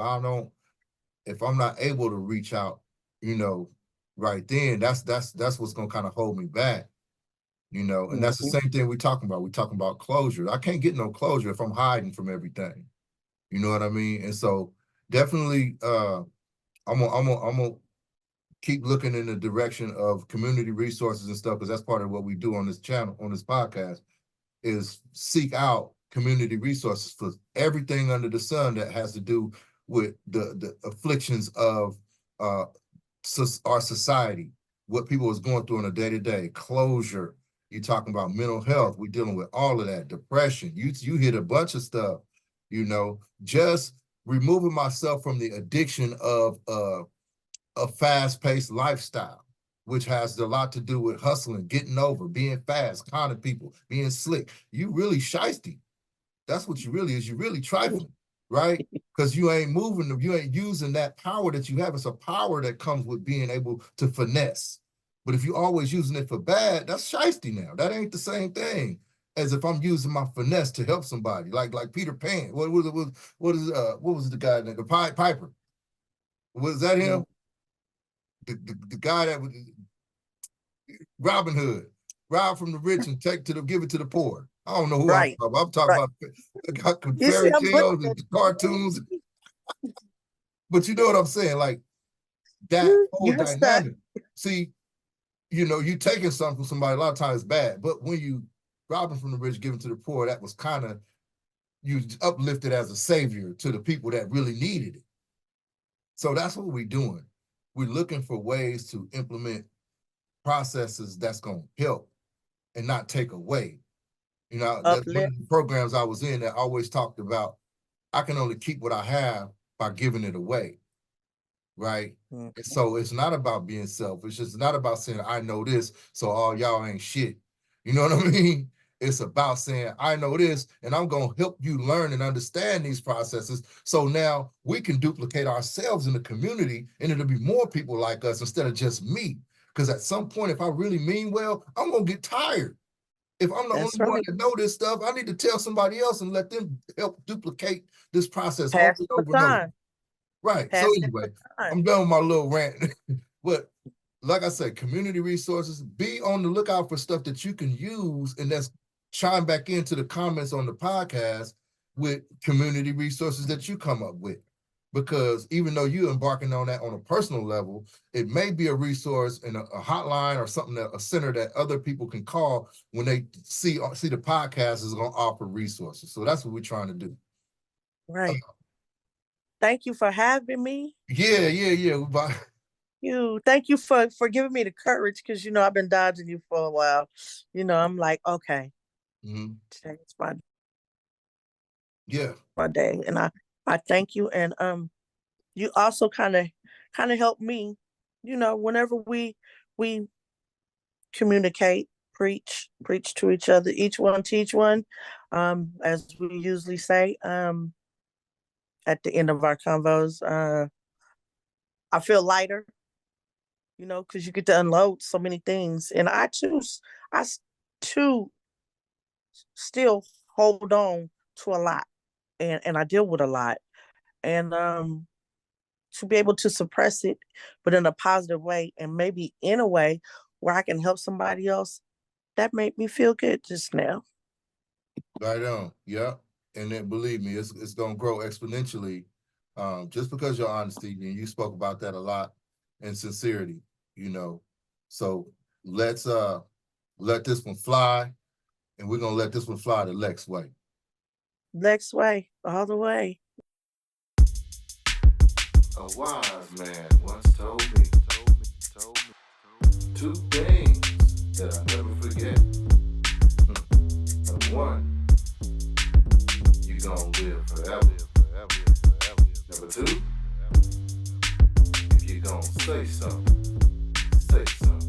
I'm not able to reach out, you know, right then, that's what's gonna kind of hold me back, and that's the Mhm. same thing we're talking about. We're talking about closure. I can't get no closure if I'm hiding from everything. You know what I mean? And so definitely I'm gonna keep looking in the direction of community resources and stuff, because that's part of what we do on this channel, on this podcast, is seek out community resources for everything under the sun that has to do with the afflictions of uh, our society, what people is going through on a day-to-day, closure. You're talking about mental health. We're dealing with all of that, depression. You hit a bunch of stuff, just removing myself from the addiction of a fast-paced lifestyle, which has a lot to do with hustling, getting over, being fast, conning people, being slick. You really shiesty. That's what you really is. You really trifling, right? Because you ain't moving, you ain't using that power that you have. It's a power that comes with being able to finesse. But if you're always using it for bad, that's shiesty now. That ain't the same thing as if I'm using my finesse to help somebody, like Peter Pan. What was the guy name? The Piper. Was that him? Mhm. The guy that was Robin Hood, rob from the rich and give it to the poor. I don't know who I'm Right. talking about. I'm talking Right. about You see, fairy I'm good tales at and cartoons, but you know what I'm saying? Like that it. whole Yes, sir. dynamic. See, you taking something from somebody a lot of times bad, but when you robbing from the rich, giving to the poor, that was kind of you uplifted as a savior to the people that really needed it. So that's what we're doing. We're looking for ways to implement processes that's going to help and not take away. That's one Uplift. of the programs I was in that always talked about I can only keep what I have by giving it away, right? Mhm. And so it's not about being selfish. It's not about saying I know this, so all y'all ain't shit. You know what I mean? It's about saying I know this, and I'm gonna help you learn and understand these processes. So now we can duplicate ourselves in the community, and it'll be more people like us instead of just me. Because at some point, if I really mean well, I'm gonna get tired. If I'm the That's only one right. that know this stuff, I need to tell somebody else and let them help duplicate this process over Pass and the over and over. baton. Right. So Pass that anyway, baton. I'm done with my little rant. But like I said, community resources, be on the lookout for stuff that you can use, and that's chime back into the comments on the podcast with community resources that you come up with. Because even though you're embarking on that on a personal level, it may be a resource and a hotline or something, that a center that other people can call when they see the podcast is going to offer resources. So that's what we're trying to do. Right. Thank you for having me. Yeah. Thank you for giving me the courage, because I've been dodging you for a while. I'm like, okay, today's my day, and I thank you, and you also kind of help me. Whenever we communicate, preach to each other, each one teach one, as we usually say, at the end of our convos. I feel lighter, because you get to unload so many things. And I too still hold on to a lot, and I deal with a lot. And to be able to suppress it, but in a positive way, and maybe in a way where I can help somebody else, that made me feel good just now. Right on. Yeah. And then believe me, it's gonna grow exponentially. Just because your honesty, and you spoke about that a lot, and sincerity, So let's let this one fly, and we're gonna let this one fly the Lex way. Lex way, all the way. A wise man once told me two things that I never forget. Number one, you gonna live forever. Number two, if you gonna say something, say something.